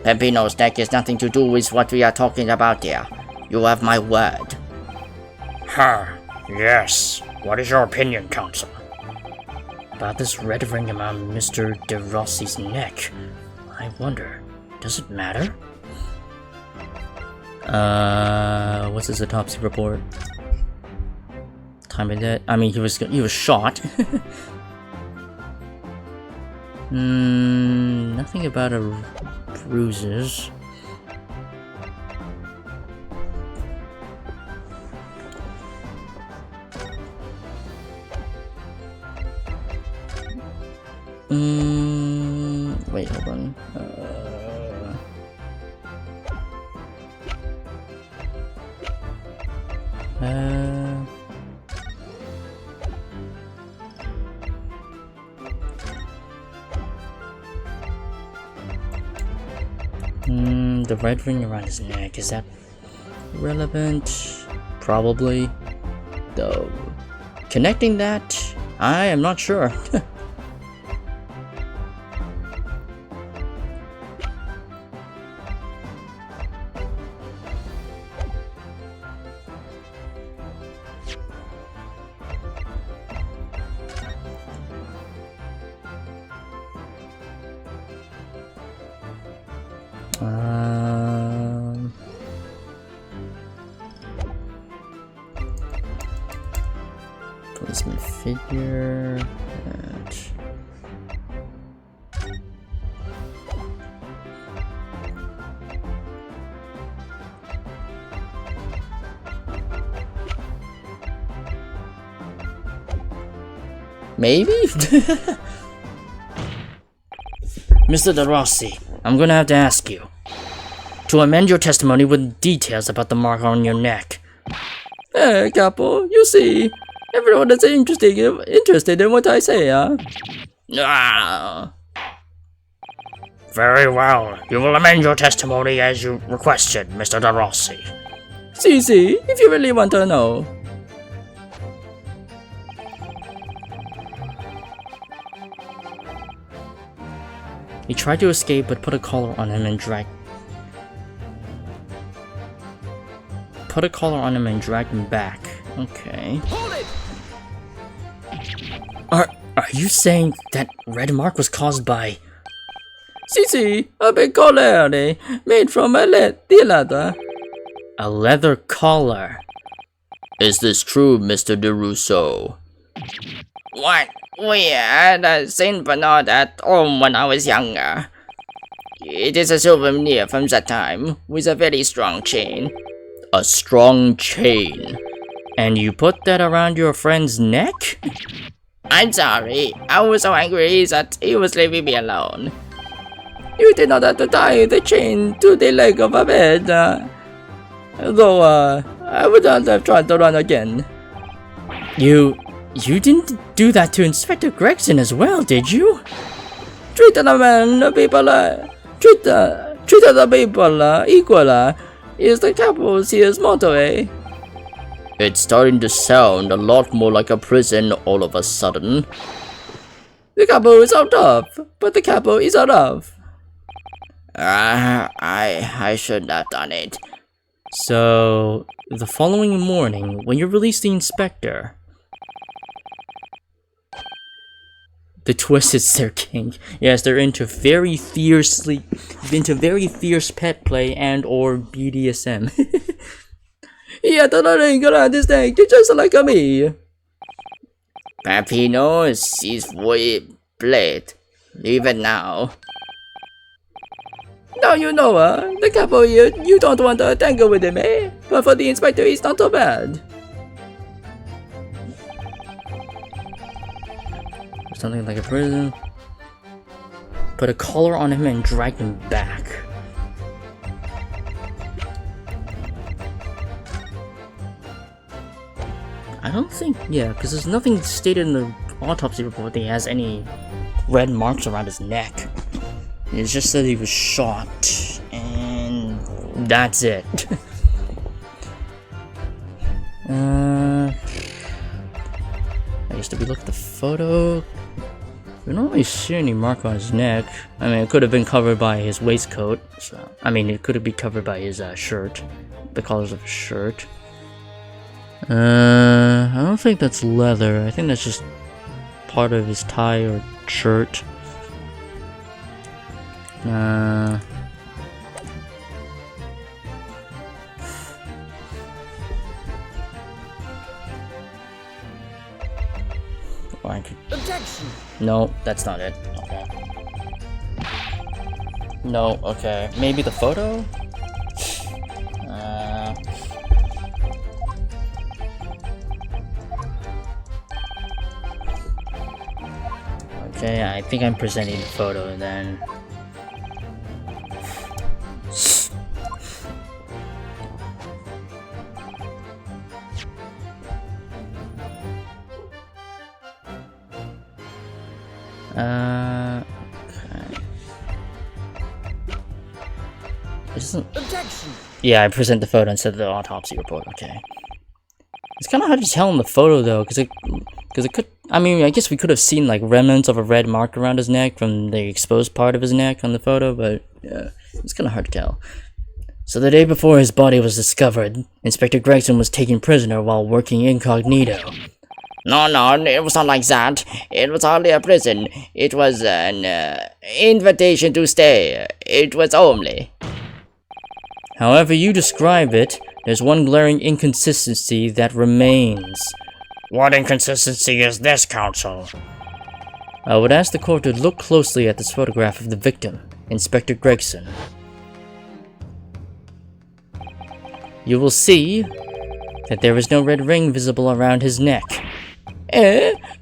Peppino's neck has nothing to do with what we are talking about here. You have my word. Yes. What is your opinion, Counsel? About this red ring around Mr. De Rossi's neck. I wonder, does it matter? What's his autopsy report? Time of death. I mean, he was shot. Nothing about bruises. Wait, hold on. The red ring around his neck, is that relevant? Probably. Though, connecting that, I am not sure. Policeman figure. Maybe? Mr. De Rossi, I'm gonna have to ask you to amend your testimony with details about the mark on your neck. Hey, Capo, you see, everyone is interested in what I say, huh? Ah. Very well. You will amend your testimony as you requested, Mr. De Rossi. See, if you really want to know. He tried to escape but put a collar on him and dragged him back. Okay. Hold it! Are you saying that red mark was caused by... Si, a big collar made from a leather. A leather collar. Is this true, Mr. DeRusso? What? We had a Saint Bernard at home when I was younger. It is a souvenir from that time, with a very strong chain. A strong chain. And you put that around your friend's neck? I'm sorry, I was so angry that he was leaving me alone. You did not have to tie the chain to the leg of a bed. Though, I would not have tried to run again. You didn't do that to Inspector Gregson as well, did you? Treat the people equal, is the Capo's here's motto, eh? It's starting to sound a lot more like a prison all of a sudden. The Capo is so tough, but the Capo is so rough. I shouldn't have done it. So, the following morning, when you release the inspector, the twist is their king. Yes, they're into very fierce pet play and or BDSM. He had the ring around his neck just like me. Peppino is way blade. Leave it now. Now you know, the Capo here, you don't want to tangle with him, eh? But for the inspector, he's not so bad. Something like a prison. Put a collar on him and drag him back. I don't think, yeah, because there's nothing stated in the autopsy report that he has any red marks around his neck. It just said he was shot, and that's it. I guess, did we look at the photo? We don't really see any mark on his neck. I mean, it could have been covered by his waistcoat. So, I mean, it could have been covered by his shirt, the colors of his shirt. I don't think that's leather. I think that's just part of his tie or shirt. Objection! No, that's not it. Okay. No, okay. Maybe the photo? Okay, I think I'm presenting the photo then. Okay. Objection! Yeah, I present the photo instead of the autopsy report. Okay. It's kind of hard to tell in the photo though, because it could. I mean, I guess we could have seen like remnants of a red mark around his neck from the exposed part of his neck on the photo, but yeah, it's kind of hard to tell. So the day before his body was discovered, Inspector Gregson was taken prisoner while working incognito. No, it was not like that. It was hardly a prison. It was an invitation to stay. It was only. However you describe it, there's one glaring inconsistency that remains. What inconsistency is this, counsel? I would ask the court to look closely at this photograph of the victim, Inspector Gregson. You will see that there is no red ring visible around his neck.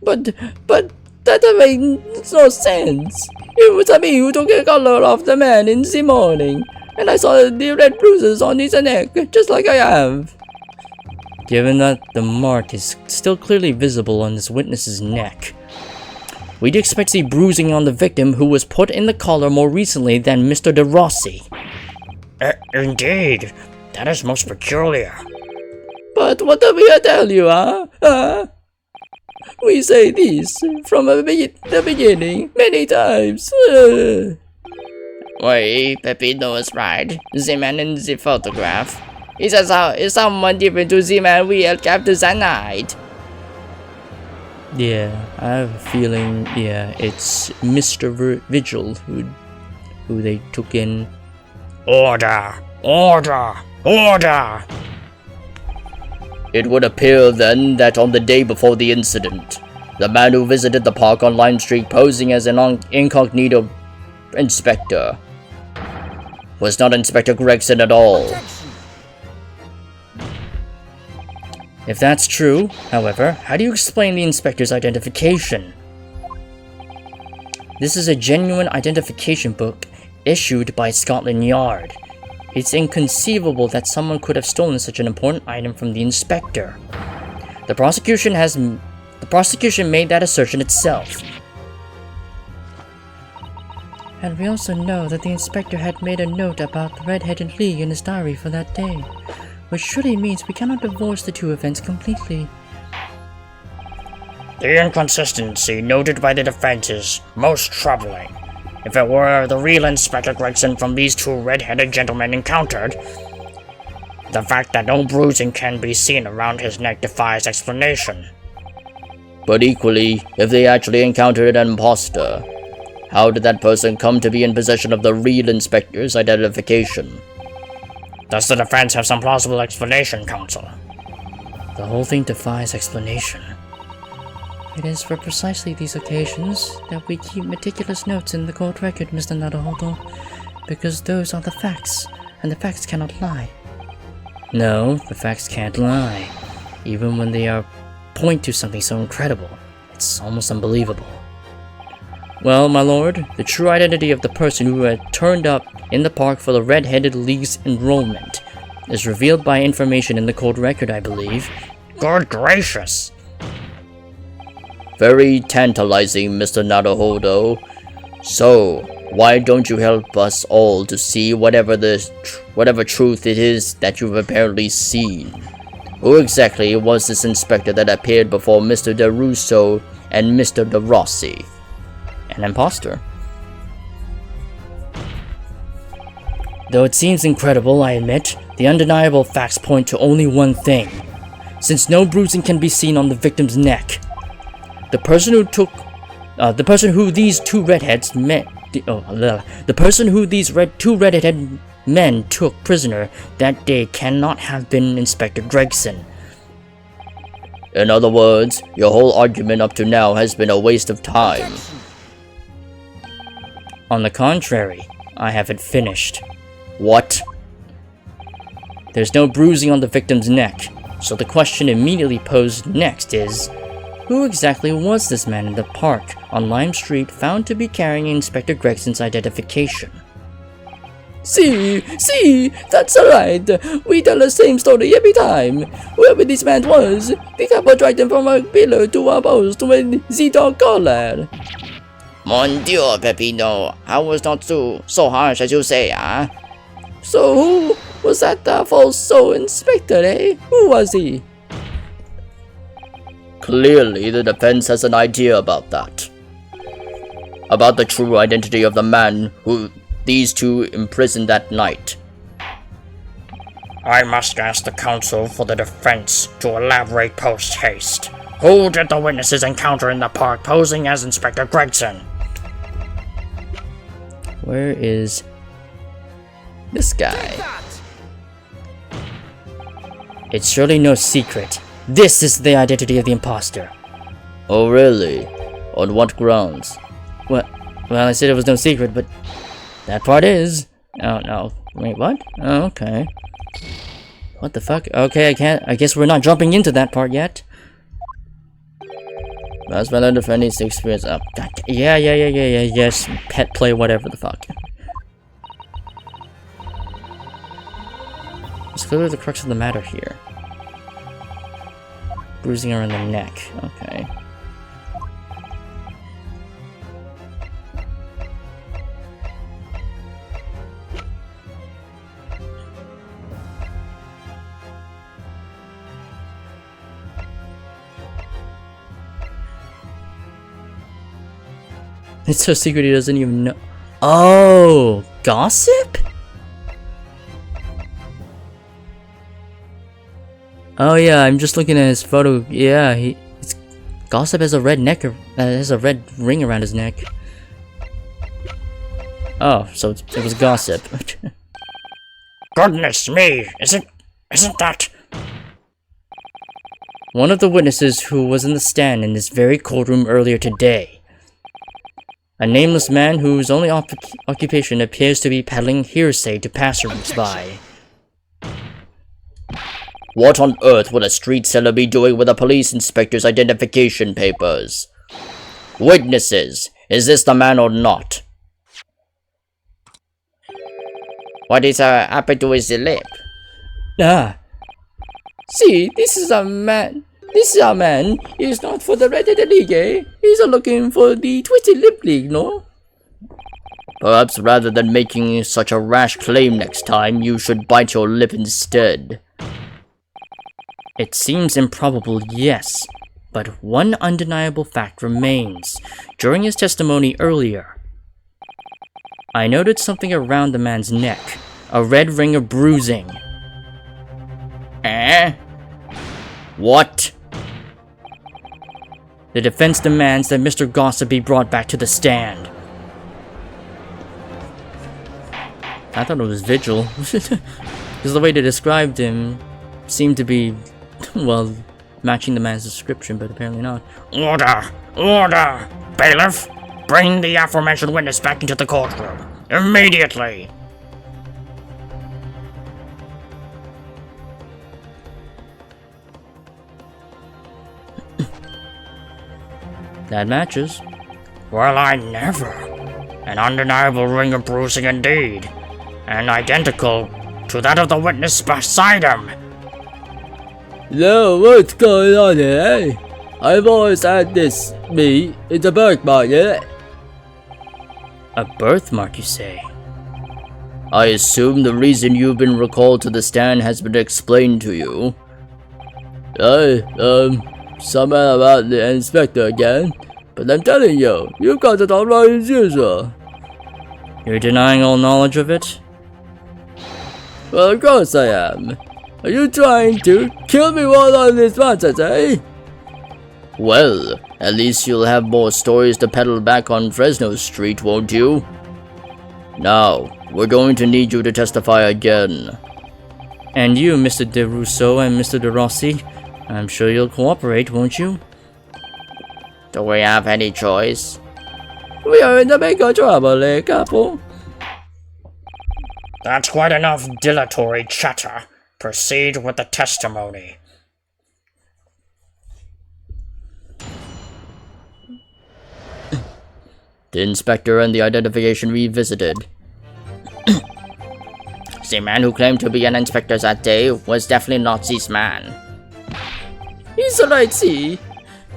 But that makes no sense. It was me who took a color off the man in the morning, and I saw the red bruises on his neck, just like I have. Given that the mark is still clearly visible on this witness's neck, we'd expect to see bruising on the victim who was put in the collar more recently than Mr. De Rossi. Indeed. That is most peculiar. But what did we tell you, huh? We say this from the beginning many times. Wait, Peppino is right. The man in the photograph is someone different to the man we had captured that night. Yeah, I have a feeling, yeah, it's Mr. Vigil who they took in. Order! Order! Order! It would appear then that on the day before the incident, the man who visited the park on Lime Street posing as an incognito inspector was not Inspector Gregson at all. If that's true, however, how do you explain the inspector's identification? This is a genuine identification book issued by Scotland Yard. It's inconceivable that someone could have stolen such an important item from the inspector. The prosecution made that assertion itself. And we also know that the inspector had made a note about the Red-Headed League in his diary for that day, which surely means we cannot divorce the two events completely. The inconsistency noted by the defense is most troubling. If it were the real Inspector Gregson from these two red-headed gentlemen encountered, the fact that no bruising can be seen around his neck defies explanation. But equally, if they actually encountered an imposter, how did that person come to be in possession of the real inspector's identification? Does the defense have some plausible explanation, counsel? The whole thing defies explanation. It is for precisely these occasions that we keep meticulous notes in the court record, Mr. Naruhodo, because those are the facts, and the facts cannot lie. No, the facts can't lie, even when they point to something so incredible. It's almost unbelievable. Well, my lord, the true identity of the person who had turned up in the park for the Red-Headed League's enrollment is revealed by information in the court record, I believe. Good gracious! Very tantalizing, Mr. Naruhodo. So, why don't you help us all to see whatever truth it is that you've apparently seen? Who exactly was this inspector that appeared before Mr. De Russo and Mr. De Rossi? An imposter. Though it seems incredible, I admit, the undeniable facts point to only one thing. Since no bruising can be seen on the victim's neck, the person who these two redheaded men took prisoner that day cannot have been Inspector Gregson. In other words, your whole argument up to now has been a waste of time. On the contrary, I haven't finished. What? There's no bruising on the victim's neck, so the question immediately posed next is, who exactly was this man in the park on Lime Street found to be carrying Inspector Gregson's identification? See, that's right. We tell the same story every time. Whoever this man was, the couple dragged him from a pillar to a post when the dog collared. Mon Dieu, Peppino, I was not so harsh as you say, huh? So who was that false inspector, eh? Who was he? Clearly, the defense has an idea about that. About the true identity of the man who these two imprisoned that night. I must ask the counsel for the defense to elaborate post-haste. Who did the witnesses encounter in the park posing as Inspector Gregson? Where is this guy? It's surely no secret. This is the identity of the imposter. Oh really? On what grounds? Well, I said it was no secret, but that part is. Oh no. Wait, what? Oh, okay. What the fuck? Okay, I guess we're not jumping into that part yet. Last man under 26 experience up. Yeah, yes. Pet play, whatever the fuck. It's clearly the crux of the matter here. Bruising around the neck. Okay. It's so secret he doesn't even know. Oh, gossip? Oh yeah, I'm just looking at his photo. Yeah, Gossip has a red neck, has a red ring around his neck. Oh, so it was Gossip. Goodness me, isn't that? One of the witnesses who was in the stand in this very courtroom earlier today. A nameless man whose only occupation appears to be peddling hearsay to passers-by. What on earth would a street seller be doing with a police inspector's identification papers? Witnesses, is this the man or not? What is happened to his lip? Ah. See, this is a man. This is a man. He's not for the Red Dead League, eh? He's looking for the Twisted Lip League, no? Perhaps rather than making such a rash claim next time, you should bite your lip instead. It seems improbable, yes. But one undeniable fact remains. During his testimony earlier, I noted something around the man's neck. A red ring of bruising. Eh? What? The defense demands that Mr. Gossip be brought back to the stand. I thought it was Vigil. Because the way they described him seemed to be, well, matching the man's description, but apparently not. Order! Order! Bailiff, bring the aforementioned witness back into the courtroom. Immediately! That matches. Well, I never. An undeniable ring of bruising indeed. And identical to that of the witness beside him. Yo, what's going on here? I've always had this, me, it's a birthmark, yeah? A birthmark, you say? I assume the reason you've been recalled to the stand has been explained to you. Something about the inspector again. But I'm telling you, you got it all right as usual. You're denying all knowledge of it? Well, of course I am. Are you trying to kill me while on this nonsense, eh? Well, at least you'll have more stories to peddle back on Fresno Street, won't you? Now, we're going to need you to testify again. And you, Mr. DeRusso and Mr. DeRossi, I'm sure you'll cooperate, won't you? Do we have any choice? We are in the big trouble, eh, couple? That's quite enough dilatory chatter. Proceed with the testimony. The inspector and the identification revisited. The man who claimed to be an inspector that day was definitely not this man. He's right, see?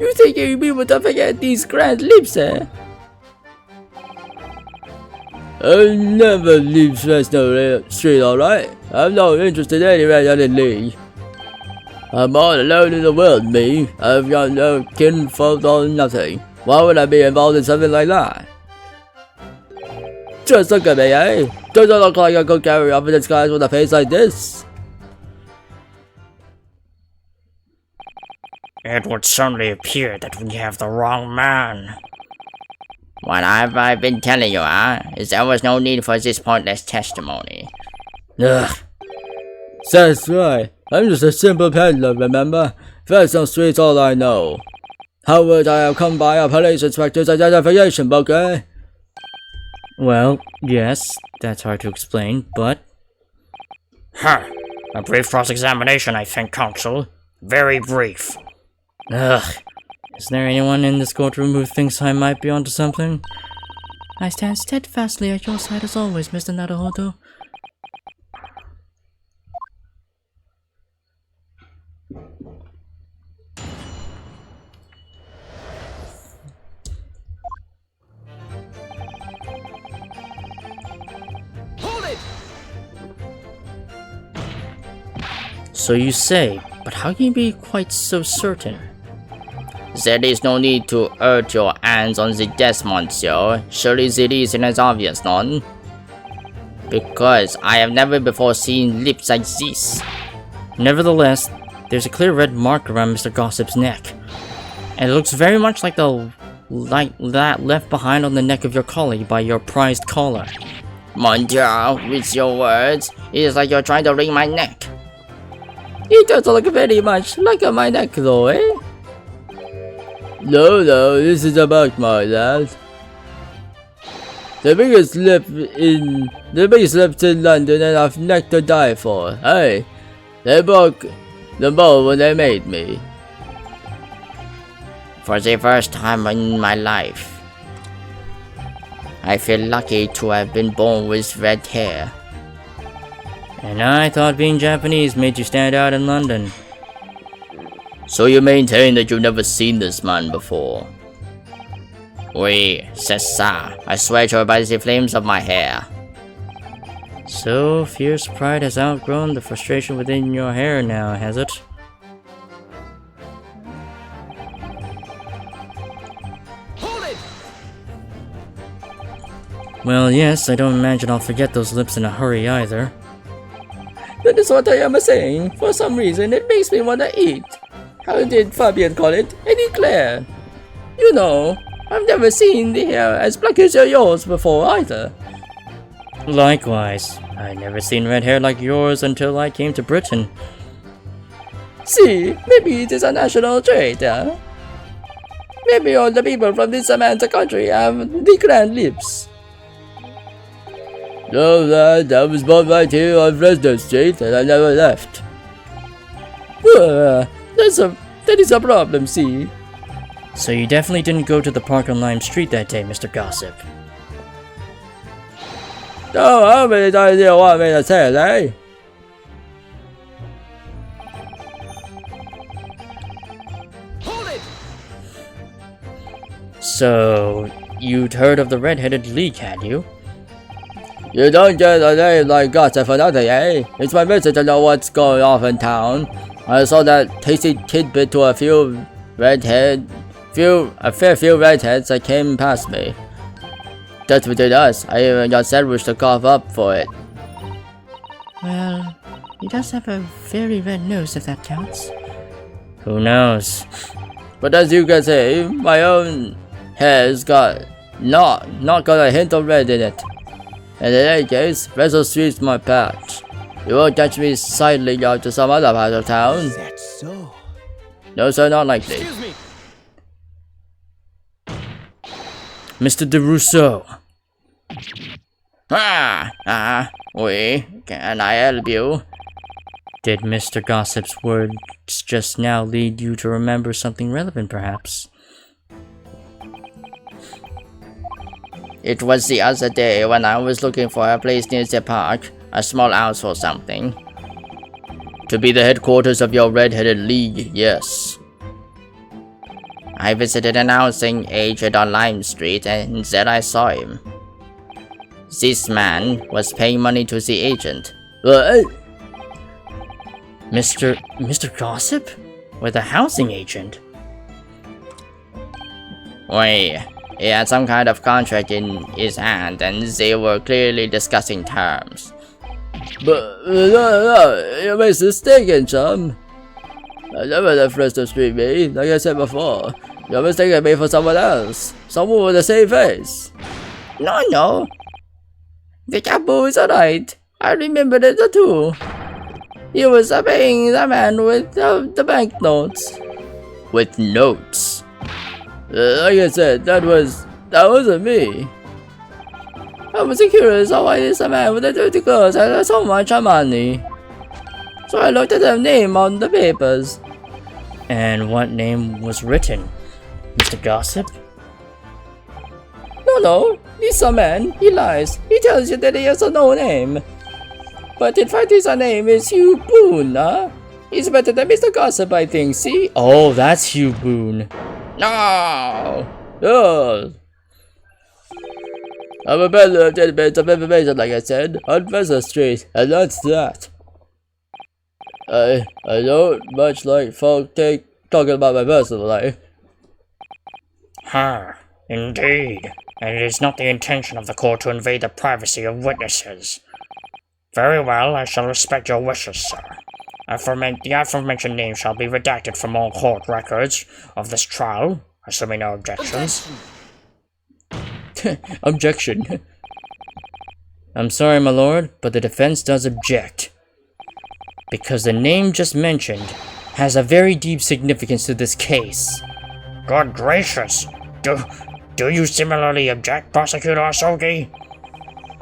You think you'll be able to forget these grand lips, eh? I'll never leave Fresno Street, alright? I'm not interested anywhere other than Lee. I'm all alone in the world, me. I've got no kinfolk or nothing. Why would I be involved in something like that? Just look at me, eh? Does it look like I could carry off in disguise with a face like this? It would certainly appear that we have the wrong man. What have I been telling you, is there was no need for this pointless testimony. Ugh. That's right. I'm just a simple peddler, remember? Fresno Street's all I know. How would I have come by a police inspector's identification book, eh? Well, yes, that's hard to explain, but... Huh. A brief cross-examination, I think, counsel. Very brief. Ugh. Is there anyone in this courtroom who thinks I might be onto something? I stand steadfastly at your side as always, Mr. Naruhodo. So you say, but how can you be quite so certain? There is no need to urge your hands on the desk, monsieur. Surely it is an obvious none. Because I have never before seen lips like this. Nevertheless, there's a clear red mark around Mr. Gossip's neck. And it looks very much like that left behind on the neck of your collie by your prized caller. Mon Dieu, with your words, it is like you're trying to wring my neck. It does look very much like my neck though, eh? No, this is about my lad. The biggest lips in London and I've neck to die for. Hey, they broke the mold when they made me. For the first time in my life, I feel lucky to have been born with red hair. And I thought being Japanese made you stand out in London. So you maintain that you've never seen this man before? Oui, c'est ça. I swear to it by the flames of my hair. So, fierce pride has outgrown the frustration within your hair now, has it? Well, yes, I don't imagine I'll forget those lips in a hurry either. That is what I am saying. For some reason, it makes me want to eat. How did Fabian call it? An eclair. You know, I've never seen the hair as black as yours before either. Likewise, I'd never seen red hair like yours until I came to Britain. See, maybe it is a national trait, huh? Maybe all the people from this Samantha country have the grand lips. No, lad, I was born right here on Fresno Street and I never left. That is a problem, see? So you definitely didn't go to the park on Lime Street that day, Mr. Gossip. Oh, how many times do you want me to say it, eh? So, you'd heard of the Red-Headed League, had you? You don't get a name like Gossip for nothing, eh? It's my mission to know what's going on in town. I saw that tasty tidbit to a fair few redheads that came past me. That's between us. I even got sandwich to cough up for it. Well, he does have a very red nose if that counts. Who knows? But as you can see, my own hair's got not got a hint of red in it. And in any case, Fresno Street's my patch. You won't catch me sidling out to some other part of town. Is that so? No, sir, not likely. Excuse me. Mr. DeRusso. Oui, can I help you? Did Mr. Gossip's words just now lead you to remember something relevant, perhaps? It was the other day when I was looking for a place near the park, a small house or something. To be the headquarters of your Red-Headed League, yes. I visited an housing agent on Lime Street and there I saw him. This man was paying money to the agent. Mr. Gossip? With a housing agent? Oui, he had some kind of contract in his hand and they were clearly discussing terms. But, no, you're mistaken, chum. I never left Fresno Street, mate. Like I said before, you're mistaken me for someone else. Someone with the same face. No. The couple is alright. I remember it too. He was paying the man with the banknotes. With notes? Like I said, that wasn't me. I was curious why this man with the dirty clothes had so much money. So I looked at the name on the papers. And what name was written? Mr. Gossip? No, this man, he lies. He tells you that he has no name. But in fact his name is Hugh Boone, huh? He's better than Mr. Gossip, I think, see? Oh, that's Hugh Boone. No! Oh. I'm a better tidbit of information, like I said, on Professor Street, and that's that. I don't much like folk talking about my personal life. Indeed. And it is not the intention of the court to invade the privacy of witnesses. Very well, I shall respect your wishes, sir. The aforementioned name shall be redacted from all court records of this trial, assuming no objections. Objection. I'm sorry, my lord, but the defense does object. Because the name just mentioned has a very deep significance to this case. Good gracious! Do you similarly object, Prosecutor Asogi?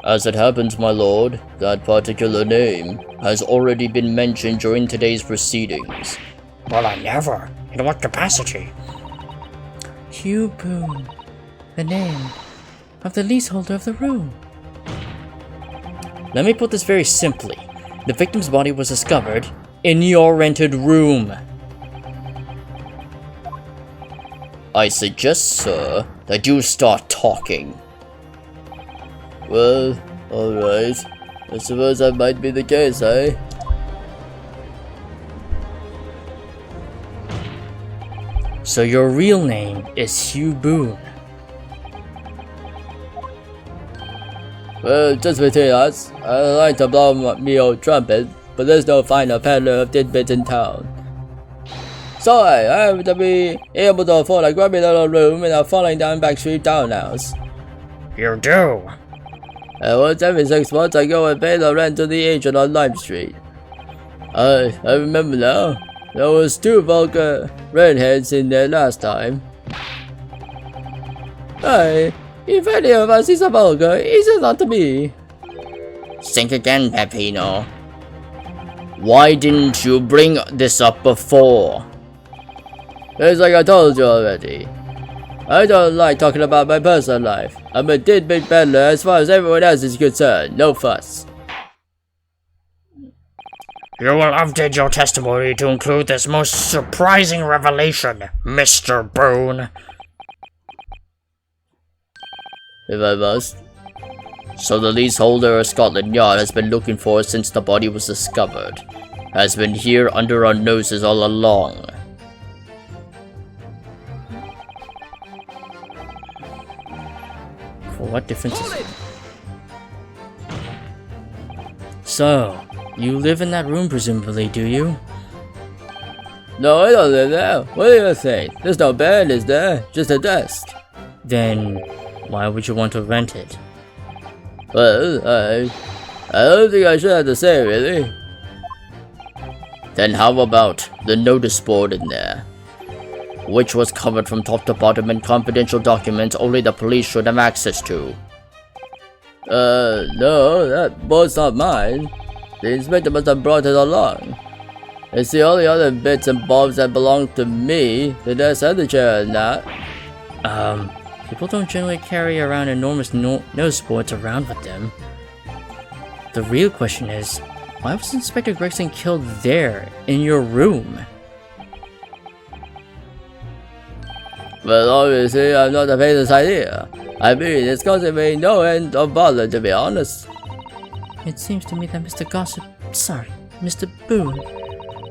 As it happens, my lord, that particular name has already been mentioned during today's proceedings. Well, I never. In what capacity? Hugh Boone. The name of the leaseholder of the room. Let me put this very simply. The victim's body was discovered in your rented room. I suggest, sir, that you start talking. Well, alright. I suppose that might be the case, eh? So your real name is Hugh Boone. Well, just between us, I like to blow me old trumpet, but there's no finer peddler of tidbits in town. So I have to be able to afford a grubby little room in a falling down backstreet townhouse. You do? And once every 6 months I go and pay the rent to the agent on Lime Street. I remember now. There was 2 vulgar redheads in there last time. Hey, if any of us is a vulgar, it's not to me. Think again, Peppino. Why didn't you bring this up before? It's like I told you already. I don't like talking about my personal life. I'm a tidbit peddler as far as everyone else is concerned. No fuss. You will update your testimony to include this most surprising revelation, Mr. Boone. If I must. So the leaseholder of Scotland Yard has been looking for us since the body was discovered. Has been here under our noses all along. For what difference is it? So, you live in that room presumably, do you? No, I don't live there. What do you think? There's no bed, is there? Just a desk. Then, why would you want to rent it? Well, I don't think I should have to say, really. Then how about the notice board in there? Which was covered from top to bottom in confidential documents only the police should have access to. No, that board's not mine. The inspector must have brought it along. It's the only other bits and bobs that belong to me, the desk and the chair and that. People don't generally carry around enormous notice boards around with them. The real question is, why was Inspector Gregson killed there, in your room? Well, obviously, I'm not the faintest idea. I mean, it's causing me no end of bother, to be honest. It seems to me that Mr. Boone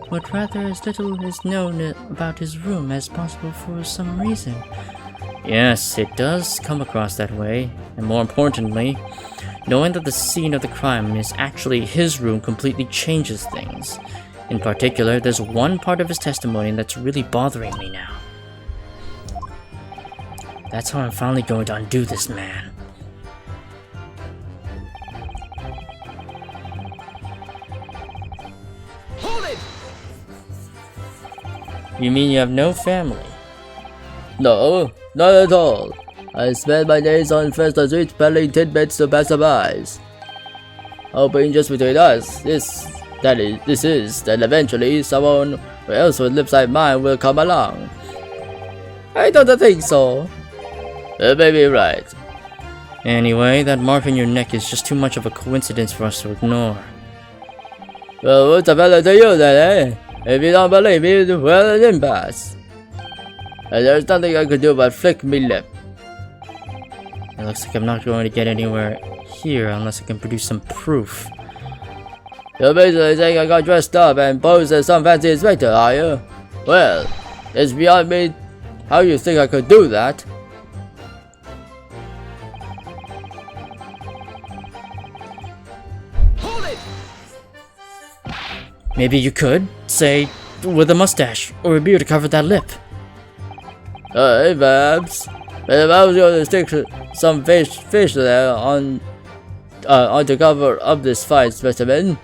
would rather as little is known about his room as possible for some reason. Yes, it does come across that way, and more importantly, knowing that the scene of the crime is actually his room completely changes things. In particular, there's one part of his testimony that's really bothering me now. That's how I'm finally going to undo this man. Hold it! You mean you have no family? No, not at all. I spend my days on First Street peddling tidbits to passerbys. Hoping just between us, this is, that eventually someone else with lips like mine will come along. I don't think so. You may be right. Anyway, that mark on your neck is just too much of a coincidence for us to ignore. Well, what's the matter to you then, eh? If you don't believe me, well then pass. And there's nothing I could do but flick me lip. It looks like I'm not going to get anywhere here unless I can produce some proof. You're basically saying I got dressed up and posed as some fancy inspector, are you? Well, it's beyond me how you think I could do that. Maybe you could, say, with a mustache or a beard to cover that lip. Hey, Babs. If I was going to stick some fish there on the cover of this fine specimen,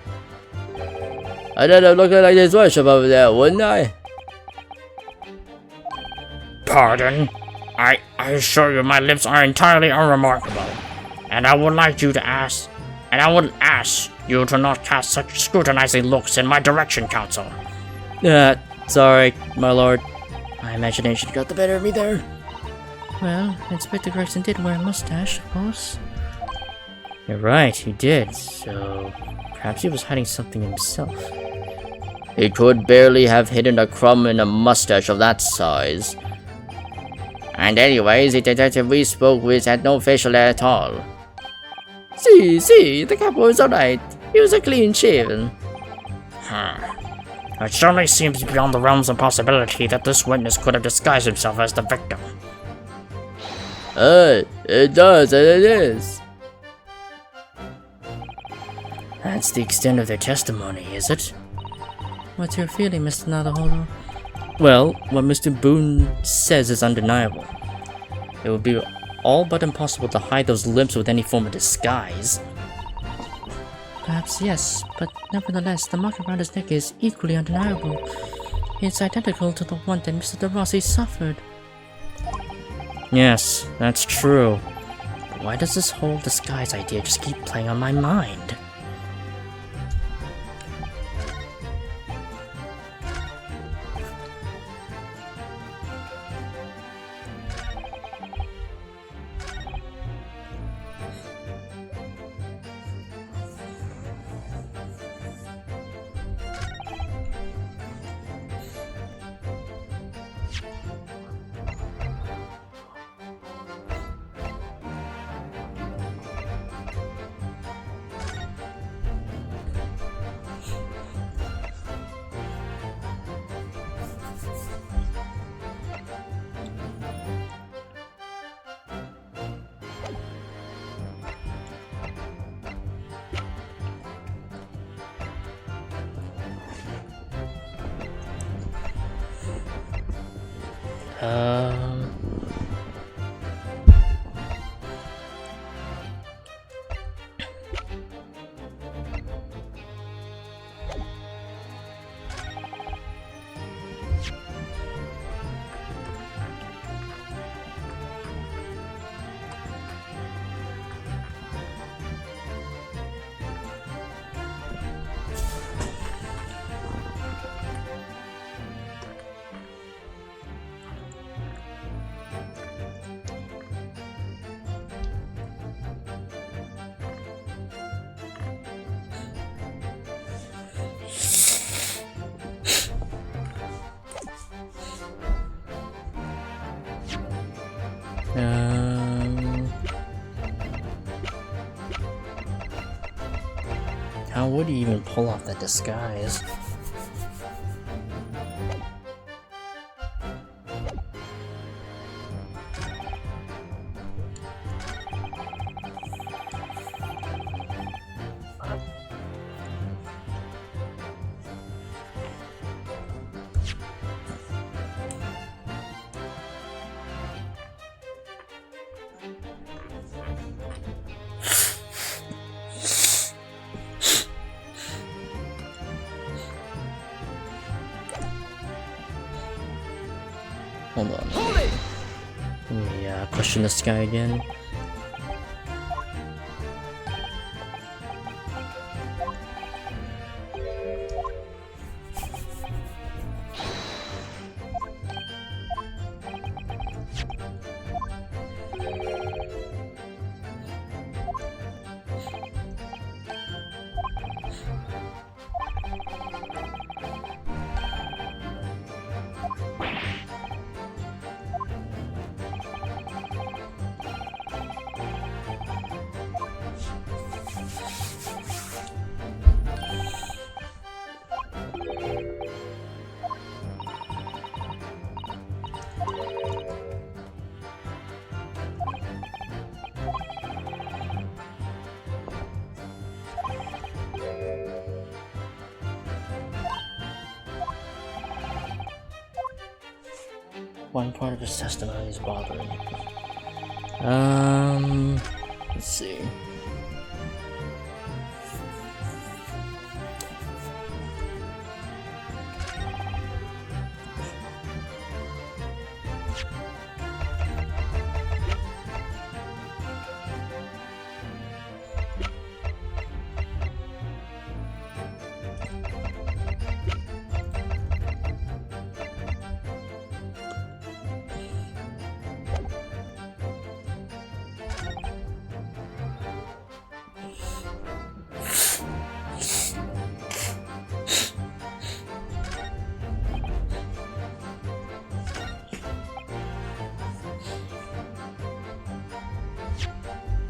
I'd end up looking like this worship over there, wouldn't I? Pardon? I assure you my lips are entirely unremarkable, and I would ask you to not cast such scrutinizing looks in my direction, Counsel. Sorry, my lord. My imagination got the better of me there. Well, Inspector Gregson did wear a mustache, of course. You're right, he did, so perhaps he was hiding something himself. He could barely have hidden a crumb in a mustache of that size. And anyways, the detective we spoke with had no facial hair at all. See, the capo is alright. He was a clean shaven. It certainly seems beyond the realms of possibility that this witness could have disguised himself as the victim. It does, and it is. That's the extent of their testimony, is it? What's your feeling, Mr. Naruhodo? Well, what Mr. Boone says is undeniable. It would be all but impossible to hide those lips with any form of disguise. Perhaps yes, but nevertheless, the mark around his neck is equally undeniable. It's identical to the one that Mr. De Rossi suffered. Yes, that's true. But why does this whole disguise idea just keep playing on my mind? How would he even pull off that disguise? Hold on. Let me question this guy again. one part of his testimony is bothering me. Let's see.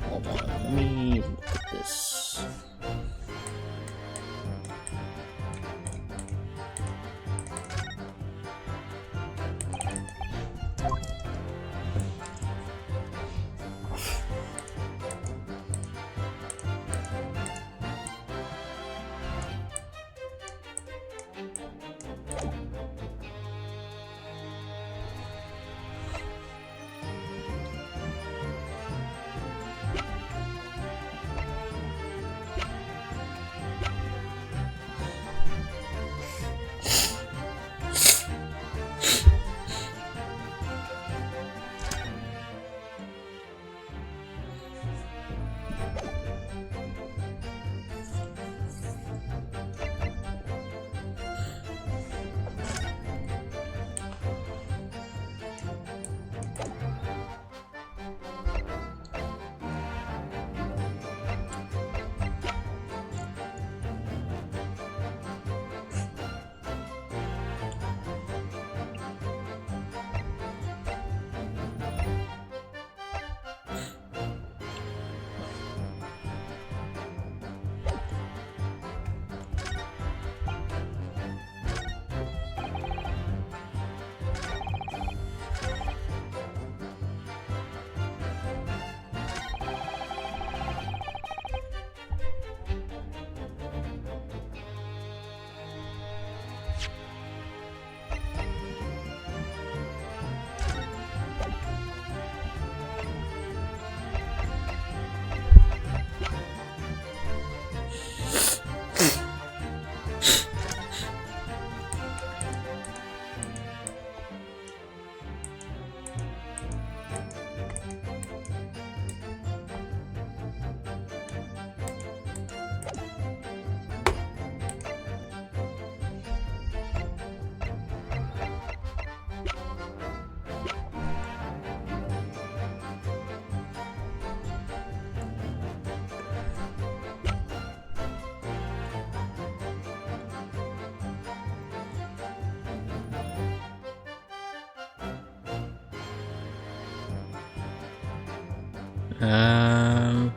Hold on, let me look at this. Um.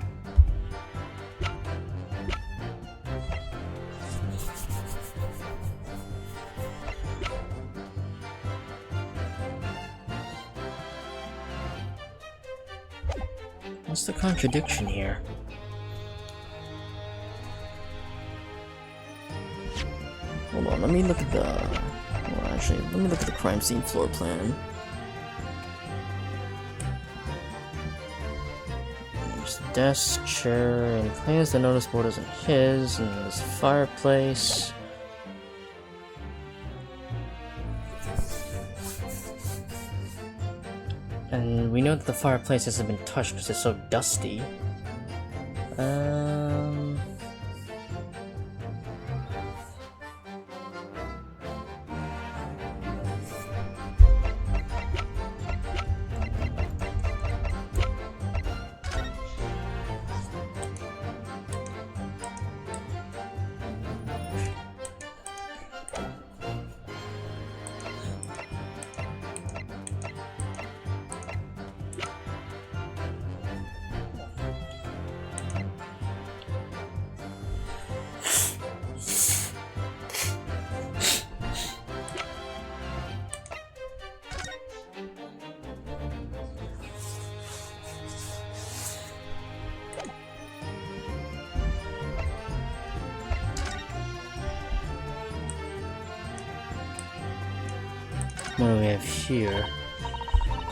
What's the contradiction here? Hold on, let me look at the... Well, actually, let me look at the crime scene floor plan. There's desk, chair, and he claims the notice board isn't his, and there's fireplace. And we know that the fireplace hasn't been touched because it's so dusty. What do we have here?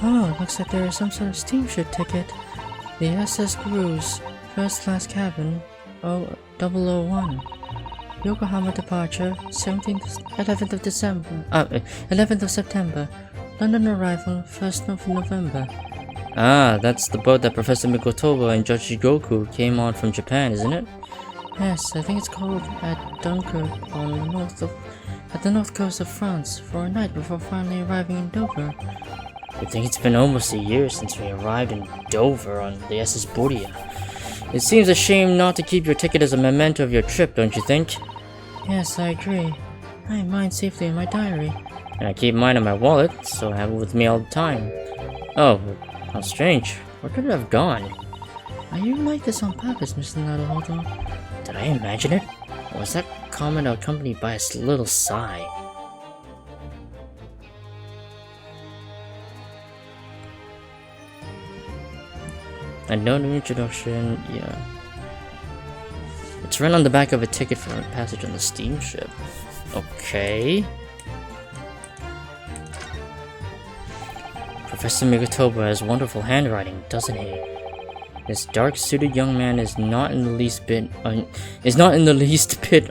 Oh, looks like there is some sort of steamship ticket. The SS Cruise, first class cabin, 001. Yokohama departure, 11th of September. London arrival, 1st of November. Ah, that's the boat that Professor Mikotoba and Judge Goku came on from Japan, isn't it? Yes, I think it's called at Dunkirk at the north coast of France for a night before finally arriving in Dover. I think it's been almost a year since we arrived in Dover on the SS Boria. It seems a shame not to keep your ticket as a memento of your trip, don't you think? Yes, I agree. I have mine safely in my diary. And I keep mine in my wallet, so I have it with me all the time. Oh, how strange. Where could it have gone? Are you like this on purpose, Mr. Naruhodo? Did I imagine it? Or was that comment accompanied by a little sigh? A note of introduction, yeah. It's written on the back of a ticket for a passage on the steamship. Okay. Professor Mikotoba has wonderful handwriting, doesn't he? This dark-suited young man is not in the least bit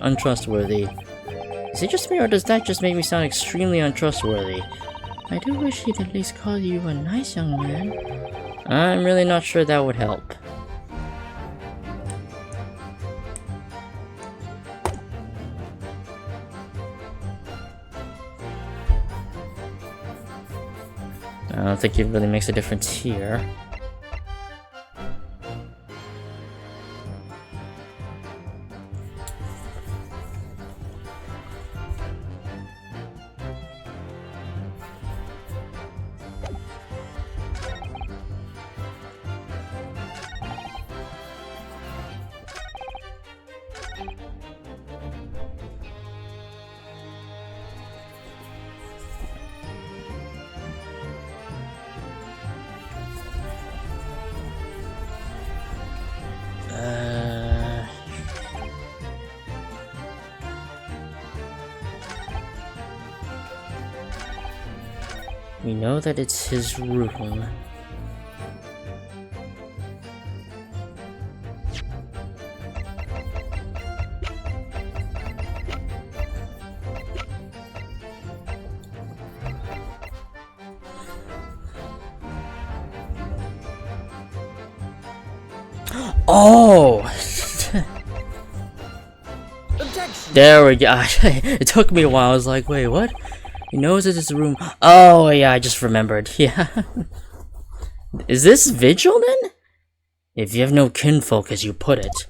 untrustworthy. Is it just me, or does that just make me sound extremely untrustworthy? I do wish he'd at least call you a nice young man. I'm really not sure that would help. I don't think it really makes a difference here. We know that it's his room. Oh! There we go. It took me a while. I was like, wait, what? He knows it's his room. Oh, yeah, I just remembered. Yeah. Is this Vigil, then? If you have no kinfolk, as you put it,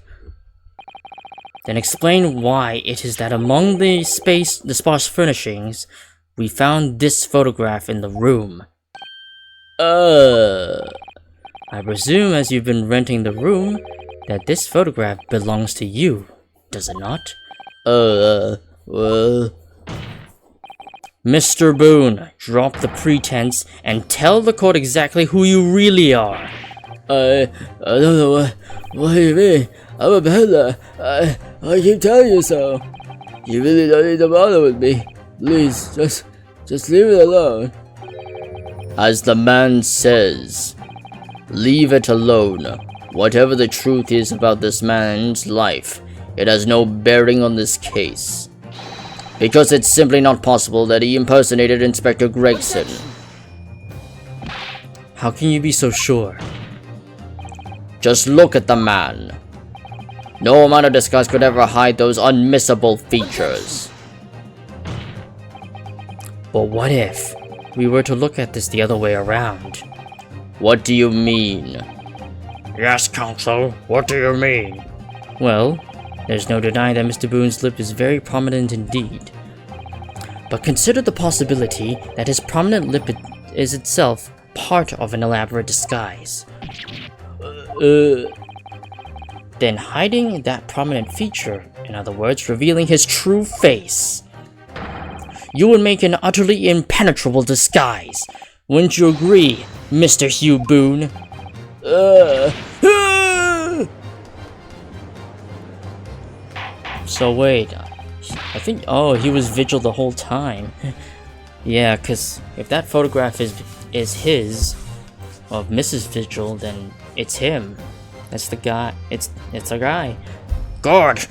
then explain why it is that among the sparse furnishings, we found this photograph in the room. I presume, as you've been renting the room, that this photograph belongs to you, does it not? Well... Mr. Boone, drop the pretense and tell the court exactly who you really are. I don't know what do you mean? I'm a peddler. I keep telling you so. You really don't need to bother with me. Please, just leave it alone. As the man says, leave it alone. Whatever the truth is about this man's life, it has no bearing on this case. Because it's simply not possible that he impersonated Inspector Gregson. How can you be so sure? Just look at the man. No amount of disguise could ever hide those unmissable features. But what if we were to look at this the other way around? What do you mean? Yes, Counsel, what do you mean? Well, there's no denying that Mr. Boone's lip is very prominent indeed. But consider the possibility that his prominent lip is itself part of an elaborate disguise. Then hiding that prominent feature, in other words, revealing his true face, you would make an utterly impenetrable disguise. Wouldn't you agree, Mr. Hugh Boone? So wait, I think, oh, he was Vigil the whole time. Yeah, cause if that photograph is is his, of Mrs. Vigil, then it's him. That's the guy. It's a guy. Good.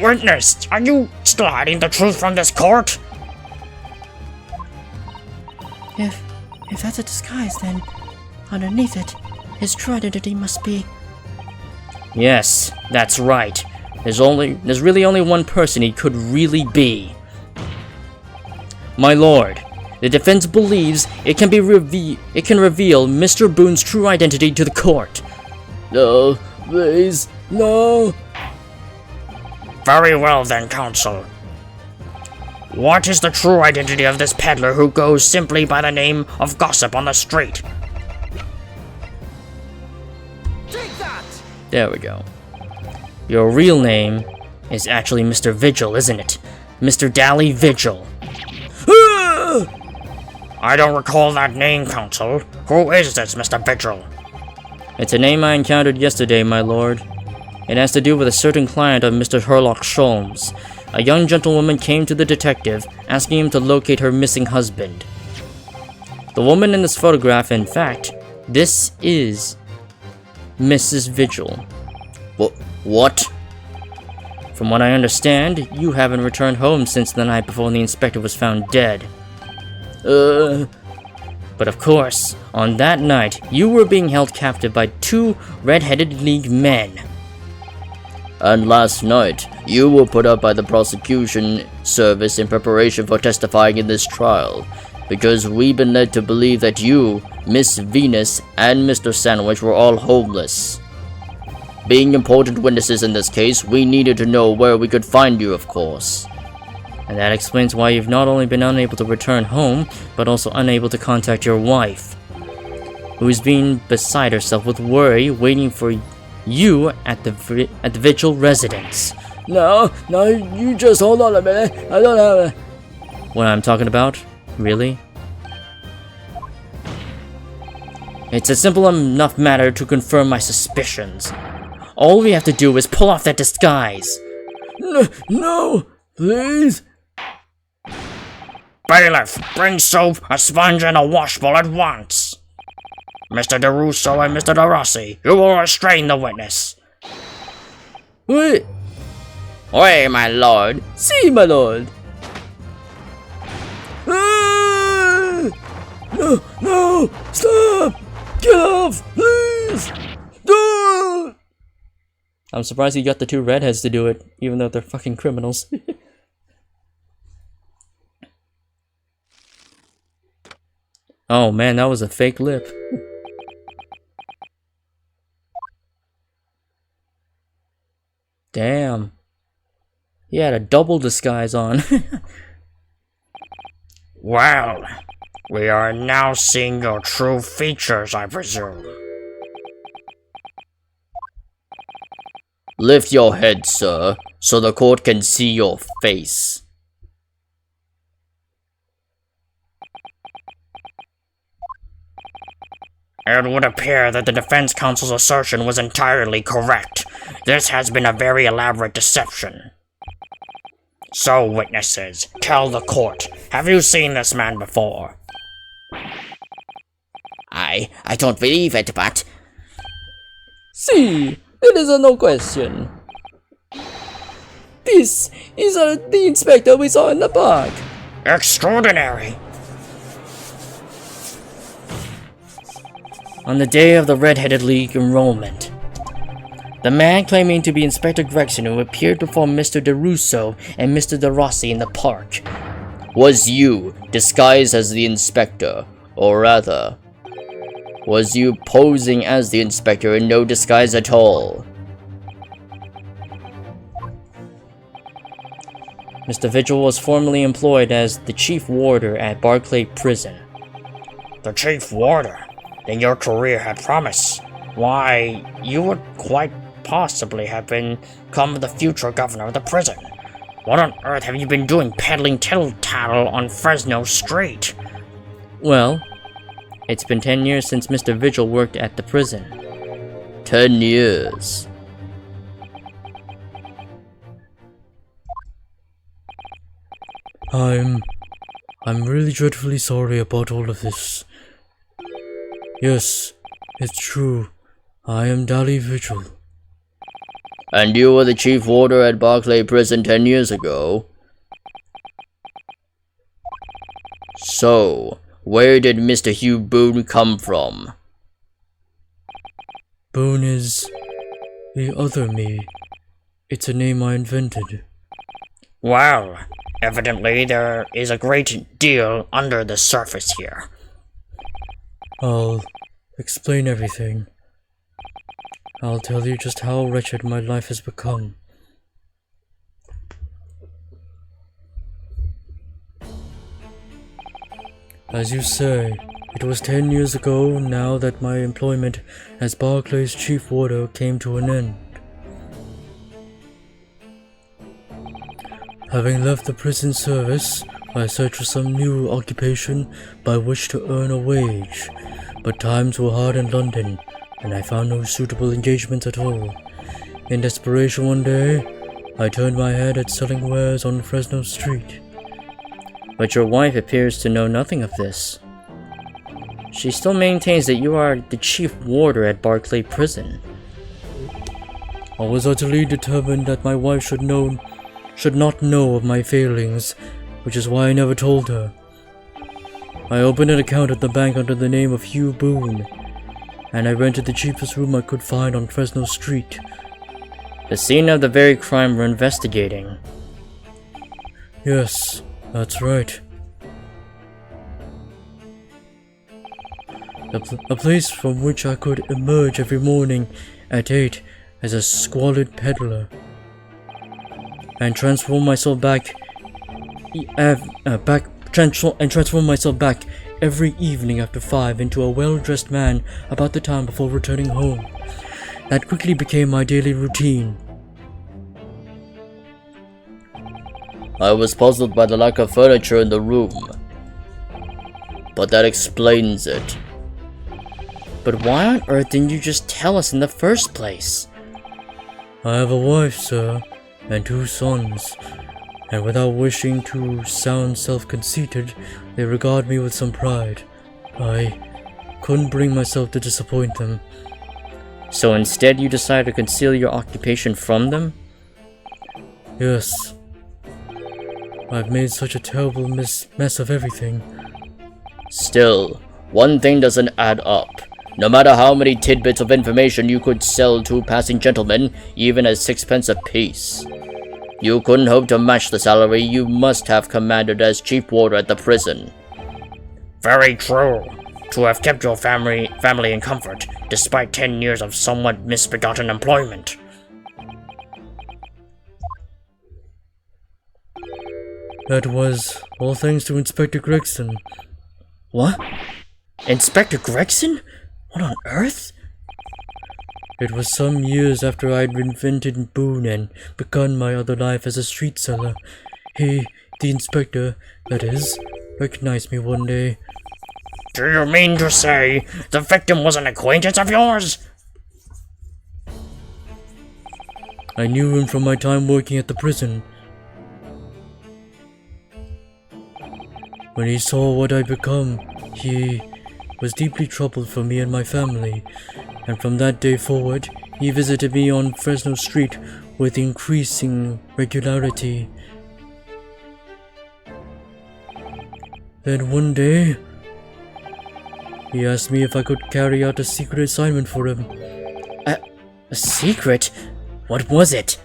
Witness, are you still hiding the truth from this court? If that's a disguise, then underneath it, his true identity must be. Yes, that's right. There's really only one person he could really be. My lord, the defense believes it can reveal Mr. Boone's true identity to the court. No, please, no. Very well then, counsel. What is the true identity of this peddler who goes simply by the name of Gossip on the street? There we go. Your real name is actually Mr. Vigil, isn't it? Mr. Dally Vigil. I don't recall that name, counsel. Who is this Mr. Vigil? It's a name I encountered yesterday, my lord. It has to do with a certain client of Mr. Herlock Sholmes. A young gentlewoman came to the detective, asking him to locate her missing husband. The woman in this photograph, in fact, this is Mrs. Vigil. What? From what I understand, you haven't returned home since the night before the inspector was found dead. But of course, on that night, you were being held captive by 2 Red-Headed League men. And last night, you were put up by the prosecution service in preparation for testifying in this trial, because we've been led to believe that you, Miss Venus, and Mr. Sandwich were all homeless. Being important witnesses in this case, we needed to know where we could find you, of course. And that explains why you've not only been unable to return home, but also unable to contact your wife, who's been beside herself with worry, waiting for you at the Vigil residence. No, you just hold on a minute. I don't have a... What I'm talking about? Really? It's a simple enough matter to confirm my suspicions. All we have to do is pull off that disguise. No, please. Bailiff, bring soap, a sponge, and a washbowl at once. Mr. DeRusso and Mr. DeRossi, you will restrain the witness. Wait. Oi, my lord. See, my lord. Ah! No, stop! Get off, please! No! I'm surprised he got the 2 redheads to do it, even though they're fucking criminals. Oh man, that was a fake lip. Damn. He had a double disguise on. Well, we are now seeing your true features, I presume. Lift your head, sir, so the court can see your face. It would appear that the defense counsel's assertion was entirely correct. This has been a very elaborate deception. So, witnesses, tell the court, have you seen this man before? I don't believe it, but... See, it is no question. This is the inspector we saw in the park. Extraordinary! On the day of the Red-Headed League enrollment, the man claiming to be Inspector Gregson who appeared before Mr. DeRusso and Mr. DeRossi in the park Was you disguised as the inspector, or rather, was you posing as the inspector in no disguise at all? Mr. Vigil was formerly employed as the chief warder at Barclay Prison. The chief warder? Then your career had promise. Why, you would quite possibly have become the future governor of the prison. What on earth have you been doing peddling tittle-tattle on Fresno Street? Well, it's been 10 years since Mr. Vigil worked at the prison. 10 years. I'm really dreadfully sorry about all of this. Yes, it's true. I am Dali Vigil. And you were the chief warder at Barclay Prison 10 years ago. So, where did Mr. Hugh Boone come from? Boone is the other me. It's a name I invented. Well, evidently there is a great deal under the surface here. I'll explain everything. I'll tell you just how wretched my life has become. As you say, it was 10 years ago now that my employment as Barclay's chief warder came to an end. Having left the prison service, I searched for some new occupation by which to earn a wage, but times were hard in London, and I found no suitable engagement at all. In desperation one day, I turned my head at selling wares on Fresno Street. But your wife appears to know nothing of this. She still maintains that you are the chief warder at Barclay Prison. I was utterly determined that my wife should not know of my failings, which is why I never told her. I opened an account at the bank under the name of Hugh Boone, and I rented the cheapest room I could find on Fresno Street. The scene of the very crime we're investigating. Yes, that's right. A place from which I could emerge every morning at 8 as a squalid peddler, and transform myself back every evening after 5 into a well-dressed man about the time before returning home. That quickly became my daily routine. I was puzzled by the lack of furniture in the room, but that explains it. But why on earth didn't you just tell us in the first place? I have a wife, sir, and 2 sons, and without wishing to sound self-conceited, they regard me with some pride. I couldn't bring myself to disappoint them. So instead you decided to conceal your occupation from them? Yes. I've made such a terrible mess of everything. Still, one thing doesn't add up. No matter how many tidbits of information you could sell to passing gentlemen, even at 6 apiece, you couldn't hope to match the salary you must have commanded as chief warder at the prison. Very true. To have kept your family in comfort, despite 10 years of somewhat misbegotten employment. That was all thanks to Inspector Gregson. What? Inspector Gregson? What on earth? It was some years after I'd invented Boone and begun my other life as a street seller. He, the inspector, that is, recognized me one day. Do you mean to say the victim was an acquaintance of yours? I knew him from my time working at the prison. When he saw what I'd become, he was deeply troubled for me and my family, and from that day forward, he visited me on Fresno Street with increasing regularity. Then one day, he asked me if I could carry out a secret assignment for him. A secret? What was it?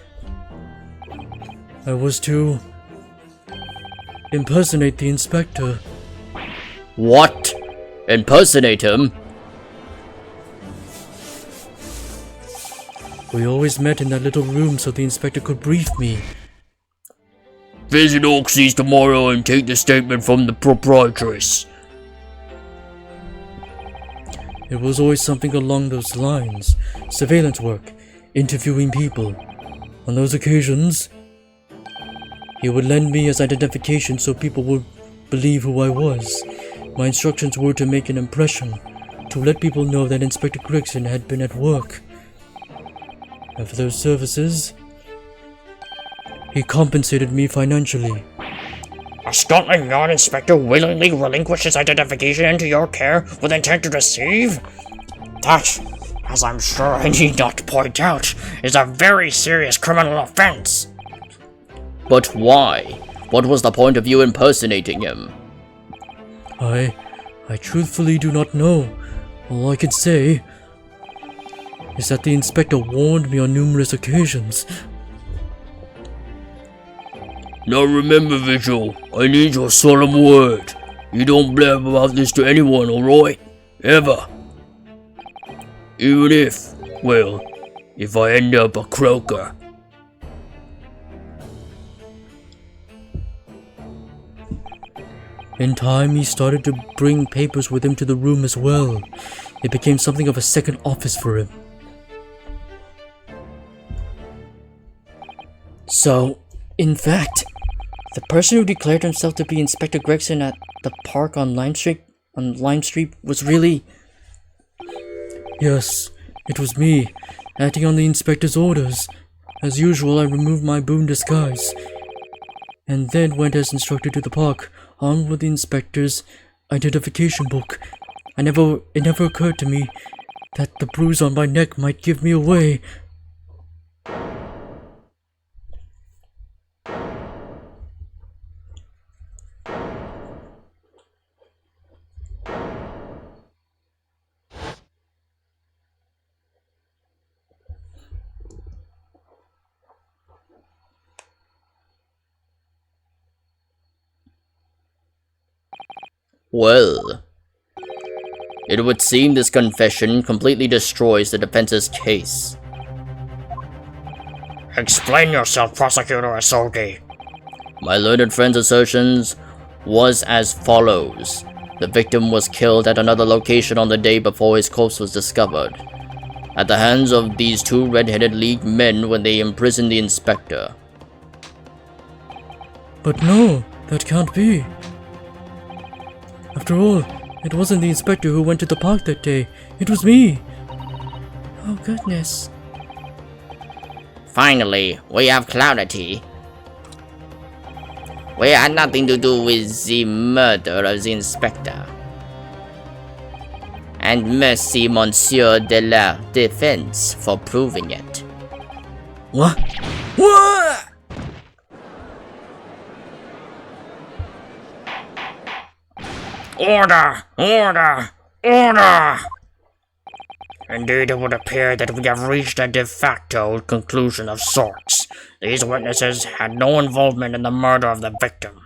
I was to impersonate the inspector. What? Impersonate him? We always met in that little room so the inspector could brief me. Visit Oxy's tomorrow and take the statement from the proprietress. It was always something along those lines. Surveillance work, interviewing people. On those occasions, he would lend me his identification so people would believe who I was. My instructions were to make an impression, to let people know that Inspector Gregson had been at work. And for those services, he compensated me financially. A Scotland Yard inspector willingly relinquishes identification into your care with intent to deceive? That, as I'm sure I need not point out, is a very serious criminal offense. But why? What was the point of you impersonating him? I truthfully do not know. All I can say is that the inspector warned me on numerous occasions. Now remember, Vigil, I need your solemn word. You don't blab about this to anyone, alright? Ever. Even if I end up a croaker. In time, he started to bring papers with him to the room as well. It became something of a second office for him. So, in fact, the person who declared himself to be Inspector Gregson at the park on Lime Street was really... Yes, it was me, acting on the inspector's orders. As usual, I removed my boon disguise, and then went as instructed to the park, armed with the inspector's identification book. It never occurred to me that the bruise on my neck might give me away. Well, it would seem this confession completely destroys the defense's case. Explain yourself, Prosecutor Asogi. My learned friend's assertions was as follows. The victim was killed at another location on the day before his corpse was discovered, at the hands of these two red-headed League men when they imprisoned the inspector. But no, that can't be. After all, it wasn't the inspector who went to the park that day. It was me. Oh goodness. Finally, we have clarity. We had nothing to do with the murder of the inspector. And merci, Monsieur de la Défense, for proving it. What? What? Order! Order! Order! Indeed, it would appear that we have reached a de facto conclusion of sorts. These witnesses had no involvement in the murder of the victim,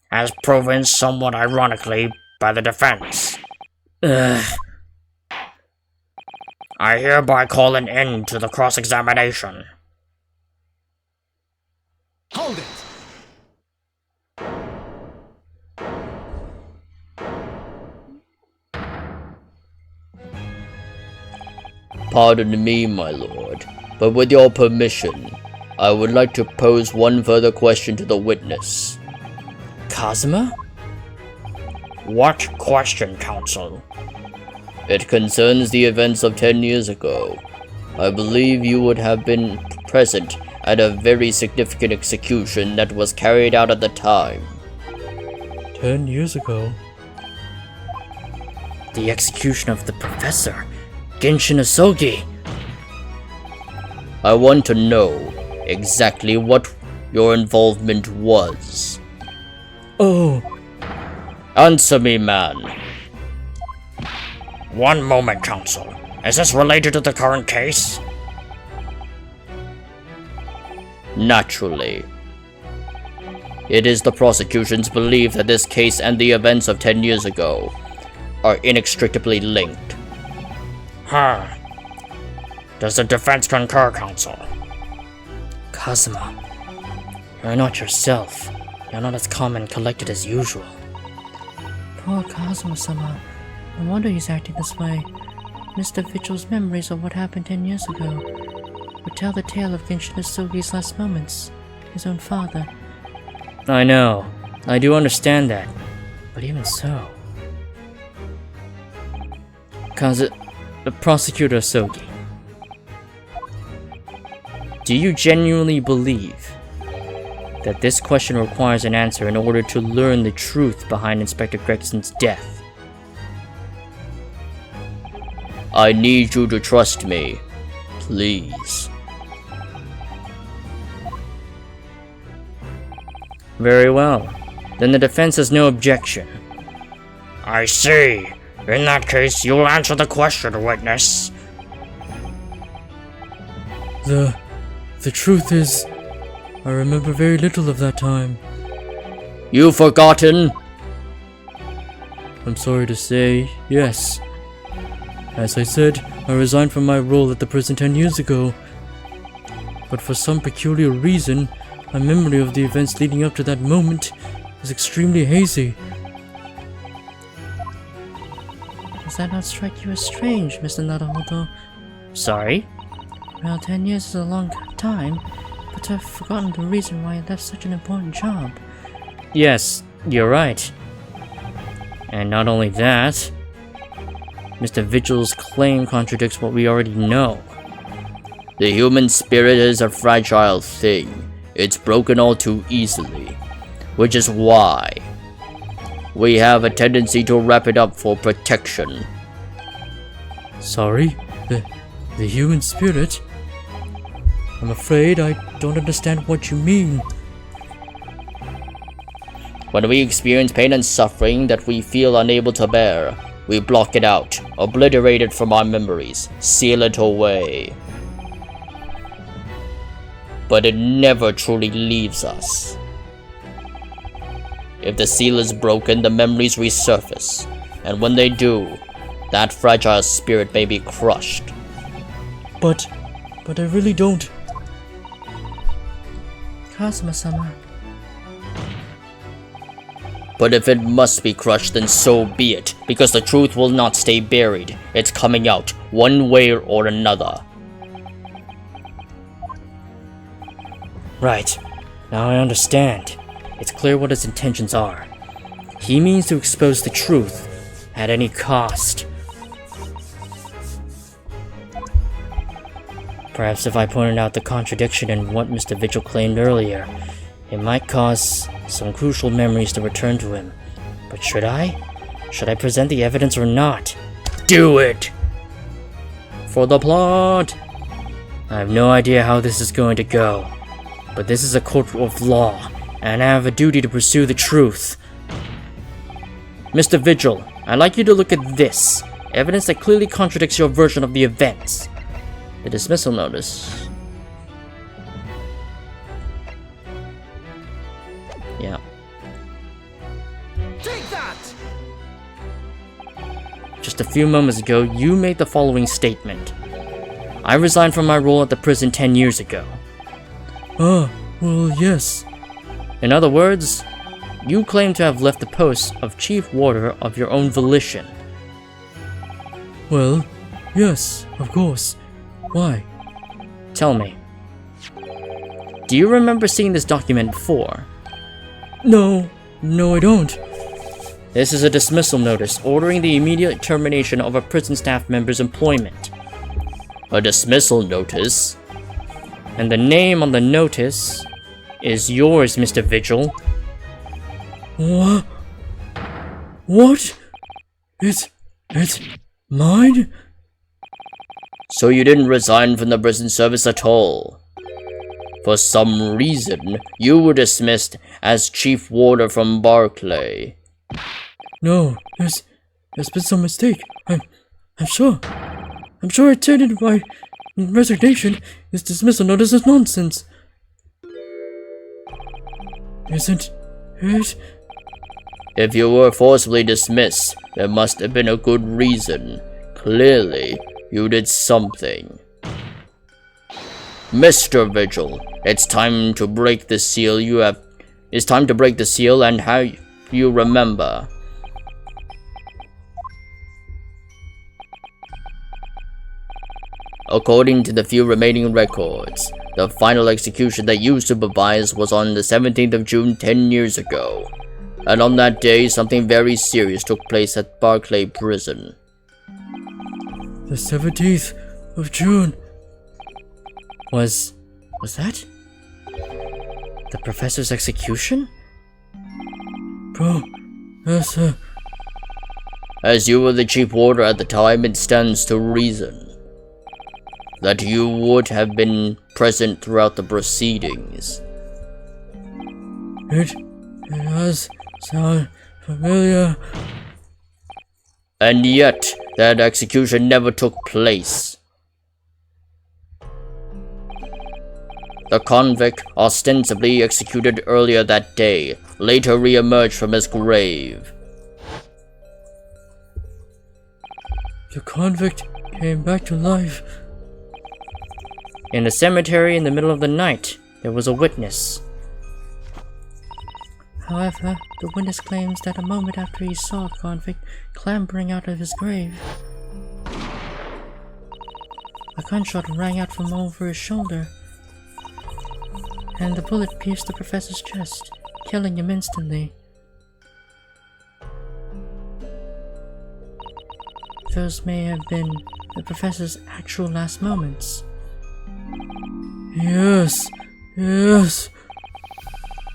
as proven somewhat ironically by the defense. I hereby call an end to the cross-examination. Hold it! Pardon me, my lord, but with your permission, I would like to pose one further question to the witness. Kazuma? What question, counsel? It concerns the events of 10 years ago. I believe you would have been present at a very significant execution that was carried out at the time. 10 years ago? The execution of the professor, Genshin Asogi. I want to know exactly what your involvement was. Oh, Answer me, man. One moment, counsel. Is this related to the current case? Naturally. It is the prosecution's belief that this case and the events of 10 years ago are inextricably linked. Huh. Does the defense concur, counsel? Kazuma, you're not yourself. You're not as calm and collected as usual. poor Kazuma-sama. No wonder he's acting this way. Mr. Vigil's memories of what happened 10 years ago would tell the tale of Genshin Asogi's last moments, his own father. I know. I do understand that. But even so... The Prosecutor Asogi. Do you genuinely believe that this question requires an answer in order to learn the truth behind Inspector Gregson's death. I need you to trust me. Please. Very well. Then the defense has no objection. I see. In that case, you'll answer the question, witness. The truth is, I remember very little of that time. You've forgotten? I'm sorry to say, yes. As I said, I resigned from my role at the prison 10 years ago. But for some peculiar reason, my memory of the events leading up to that moment is extremely hazy. Does that not strike you as strange, Mr. Naruhodo? Sorry? Well, 10 years is a long time, but I've forgotten the reason why I left such an important job. Yes, you're right. And not only that, Mr. Vigil's claim contradicts what we already know. The human spirit is a fragile thing. It's broken all too easily. Which is why we have a tendency to wrap it up for protection. Sorry? The human spirit? I'm afraid I don't understand what you mean. When we experience pain and suffering that we feel unable to bear, we block it out, obliterate it from our memories, seal it away. But it never truly leaves us. If the seal is broken, the memories resurface, and when they do, that fragile spirit may be crushed. But I really don't. Kazuma-sama. But if it must be crushed, then so be it, because the truth will not stay buried. It's coming out, one way or another. Right. Now I understand. It's clear what his intentions are. He means to expose the truth at any cost. Perhaps if I pointed out the contradiction in what Mr. Vigil claimed earlier, it might cause some crucial memories to return to him. But should I? Should I present the evidence or not? Do it! For the plot! I have no idea how this is going to go, but this is a court of law, and I have a duty to pursue the truth. Mr. Vigil, I'd like you to look at this. Evidence that clearly contradicts your version of the events. The dismissal notice. Yeah. Take that! Just a few moments ago, you made the following statement. I resigned from my role at the prison 10 years ago. Ah, well, yes. In other words, you claim to have left the post of chief warder of your own volition. Well, yes, of course. Why? Tell me. Do you remember seeing this document before? No, I don't. This is a dismissal notice ordering the immediate termination of a prison staff member's employment. A dismissal notice? And the name on the notice is yours, Mr. Vigil. What? What? It's mine? So you didn't resign from the prison service at all. For some reason, you were dismissed as chief warder from Barclay. No, there's been some mistake. I'm sure. I'm sure I turned in my resignation. This dismissal notice is nonsense. Isn't it? If you were forcibly dismissed, there must have been a good reason. Clearly, you did something. Mr. Vigil, it's time to break the seal It's time to break the seal and have you remember. According to the few remaining records, the final execution that you supervised was on the 17th of June 10 years ago. And on that day, something very serious took place at Barclay Prison. The 17th of June. Was that? The professor's execution? Professor. As you were the chief warder at the time, it stands to reason that you would have been present throughout the proceedings. It does sound familiar. And yet, that execution never took place. The convict, ostensibly executed earlier that day, later re-emerged from his grave. The convict came back to life. In the cemetery in the middle of the night, there was a witness. However, the witness claims that a moment after he saw the convict clambering out of his grave, a gunshot rang out from over his shoulder, and the bullet pierced the professor's chest, killing him instantly. Those may have been the professor's actual last moments. Yes.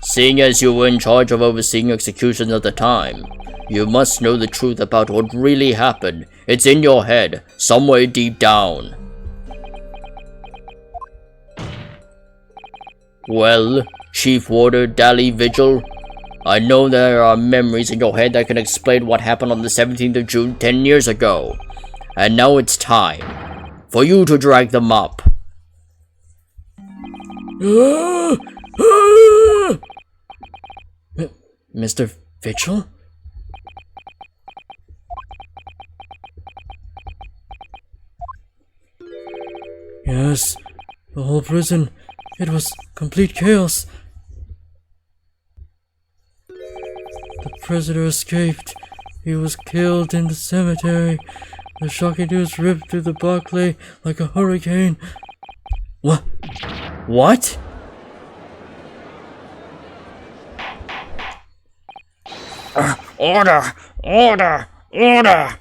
Seeing as you were in charge of overseeing executions at the time, you must know the truth about what really happened. It's in your head, somewhere deep down. Well, Chief Warder Dally Vigil, I know there are memories in your head that can explain what happened on the 17th of June 10 years ago. And now it's time for you to drag them up. Mr. Vigil? Yes, the whole prison. It was complete chaos. The prisoner escaped. He was killed in the cemetery. The shocking news ripped through the Barclay like a hurricane. What? Order! Order! Order!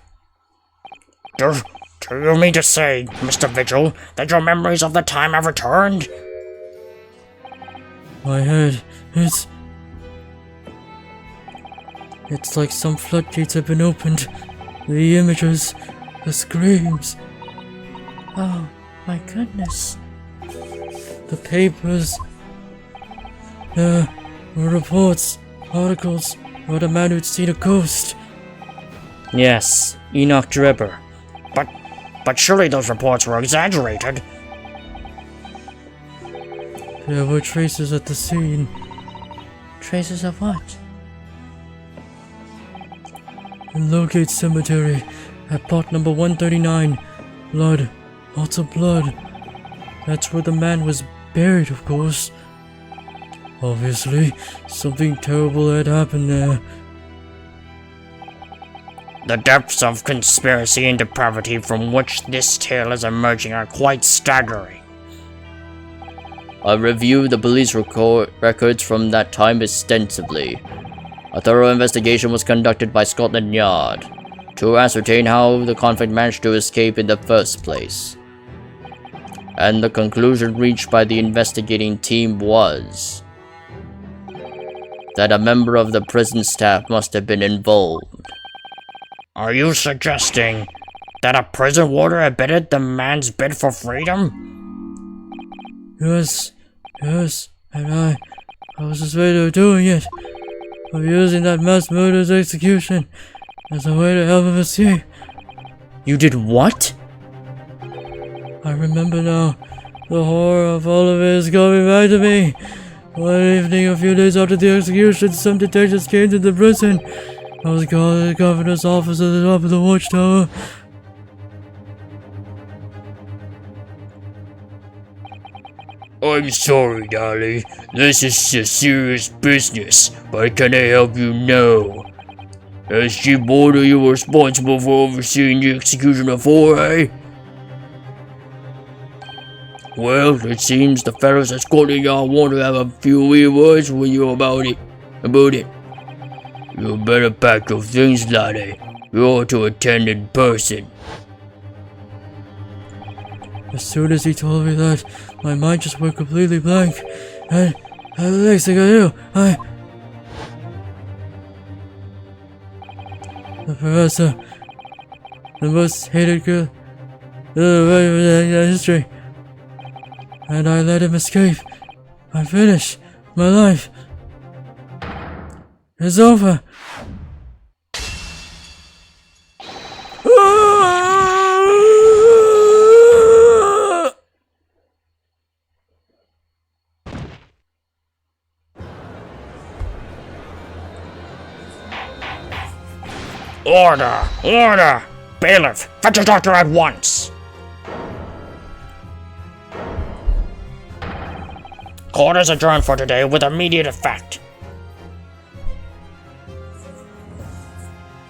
Do you mean to say, Mr. Vigil, that your memories of the time have returned? My head, it's like some floodgates have been opened. The images, the screams. Oh, my goodness. The papers. There were reports, articles about a man who'd seen a ghost. Yes, Enoch Drebber. But surely those reports were exaggerated. There were traces at the scene. Traces of what? In Lowgate Cemetery, at plot number 139. Blood. Lots of blood. That's where the man was buried, of course. Obviously, something terrible had happened there. The depths of conspiracy and depravity from which this tale is emerging are quite staggering. I reviewed the police records from that time extensively. A thorough investigation was conducted by Scotland Yard to ascertain how the convict managed to escape in the first place. And the conclusion reached by the investigating team was that a member of the prison staff must have been involved. Are you suggesting that a prison warder abetted the man's bid for freedom? Yes, and I was afraid of doing it. Of using that mass murder's execution as a way to help him escape. You did what? I remember now. The horror of all of it is coming back to me. One evening, a few days after the execution, some detectives came to the prison. I was called to the governor's office at the top of the watchtower. I'm sorry, Dolly. This is a serious business, but can I help you now? As chief warder, you were responsible for overseeing the execution of 4, eh? Well, it seems the fellows at Scotland Yard want to have a few wee words with you about it. You better pack your things, laddie. You ought to attend in person. As soon as he told me that, my mind just went completely blank, and Next thing I knew, the professor, the most hated girl in history, and I let him escape. I finished my life. It's over. Order! Order! Bailiff, fetch a doctor at once! Court is adjourned for today with immediate effect.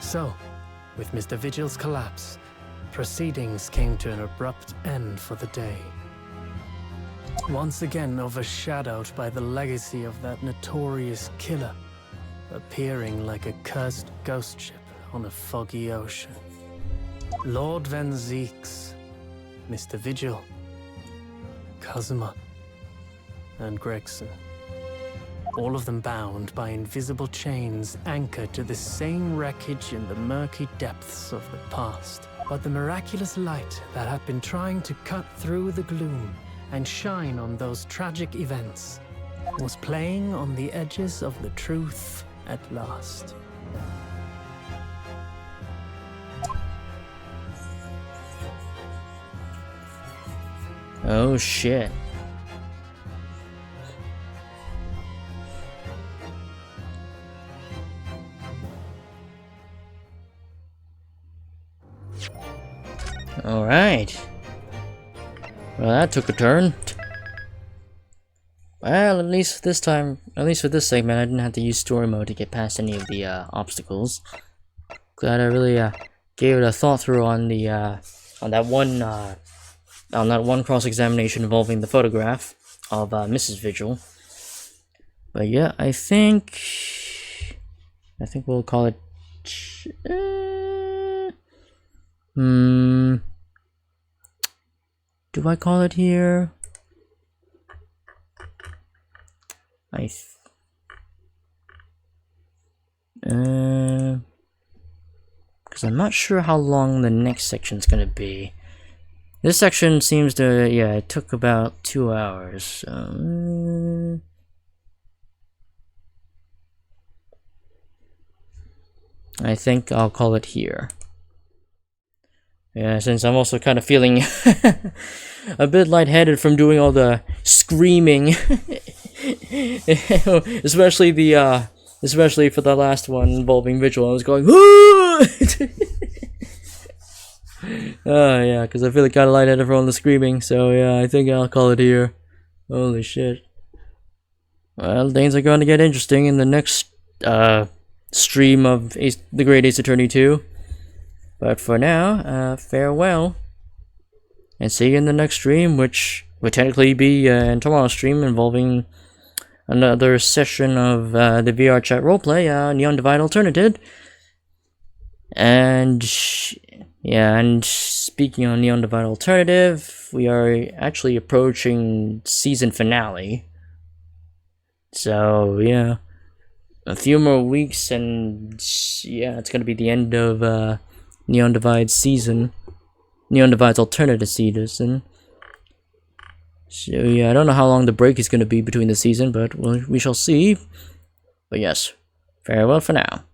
So, with Mr. Vigil's collapse, proceedings came to an abrupt end for the day. Once again overshadowed by the legacy of that notorious killer, appearing like a cursed ghost ship on a foggy ocean. Lord Van Zieks, Mr. Vigil, Kazuma, and Gregson. All of them bound by invisible chains anchored to the same wreckage in the murky depths of the past. But the miraculous light that had been trying to cut through the gloom and shine on those tragic events was playing on the edges of the truth at last. Oh shit. Alright. Well, that took a turn. Well, at least this time, at least for this segment, I didn't have to use story mode to get past any of the obstacles. Glad I really gave it a thought through on the on that one cross-examination involving the photograph of Mrs. Vigil. But yeah, I think we'll call it. Do I call it here? Because I'm not sure how long the next section's gonna be. This section seems to, yeah, it took about 2 hours. So, I think I'll call it here. Yeah, since I'm also kind of feeling a bit lightheaded from doing all the screaming, especially for the last one involving Vigil. I was going, oh yeah, because I feel kind of lightheaded from all the screaming. So yeah, I think I'll call it here. Holy shit. Well, things are going to get interesting in the next stream of The Great Ace Attorney 2. But for now, farewell. And see you in the next stream, which would technically be in tomorrow's stream involving another session of the VR chat roleplay, Neon Divide Alternative. And yeah, and speaking on Neon Divide Alternative, we are actually approaching season finale. So yeah, a few more weeks and yeah, it's gonna be the end of Neon Divide's season. Neon Divide's alternative season. So yeah, I don't know how long the break is going to be between the season, but we shall see. But yes, farewell for now.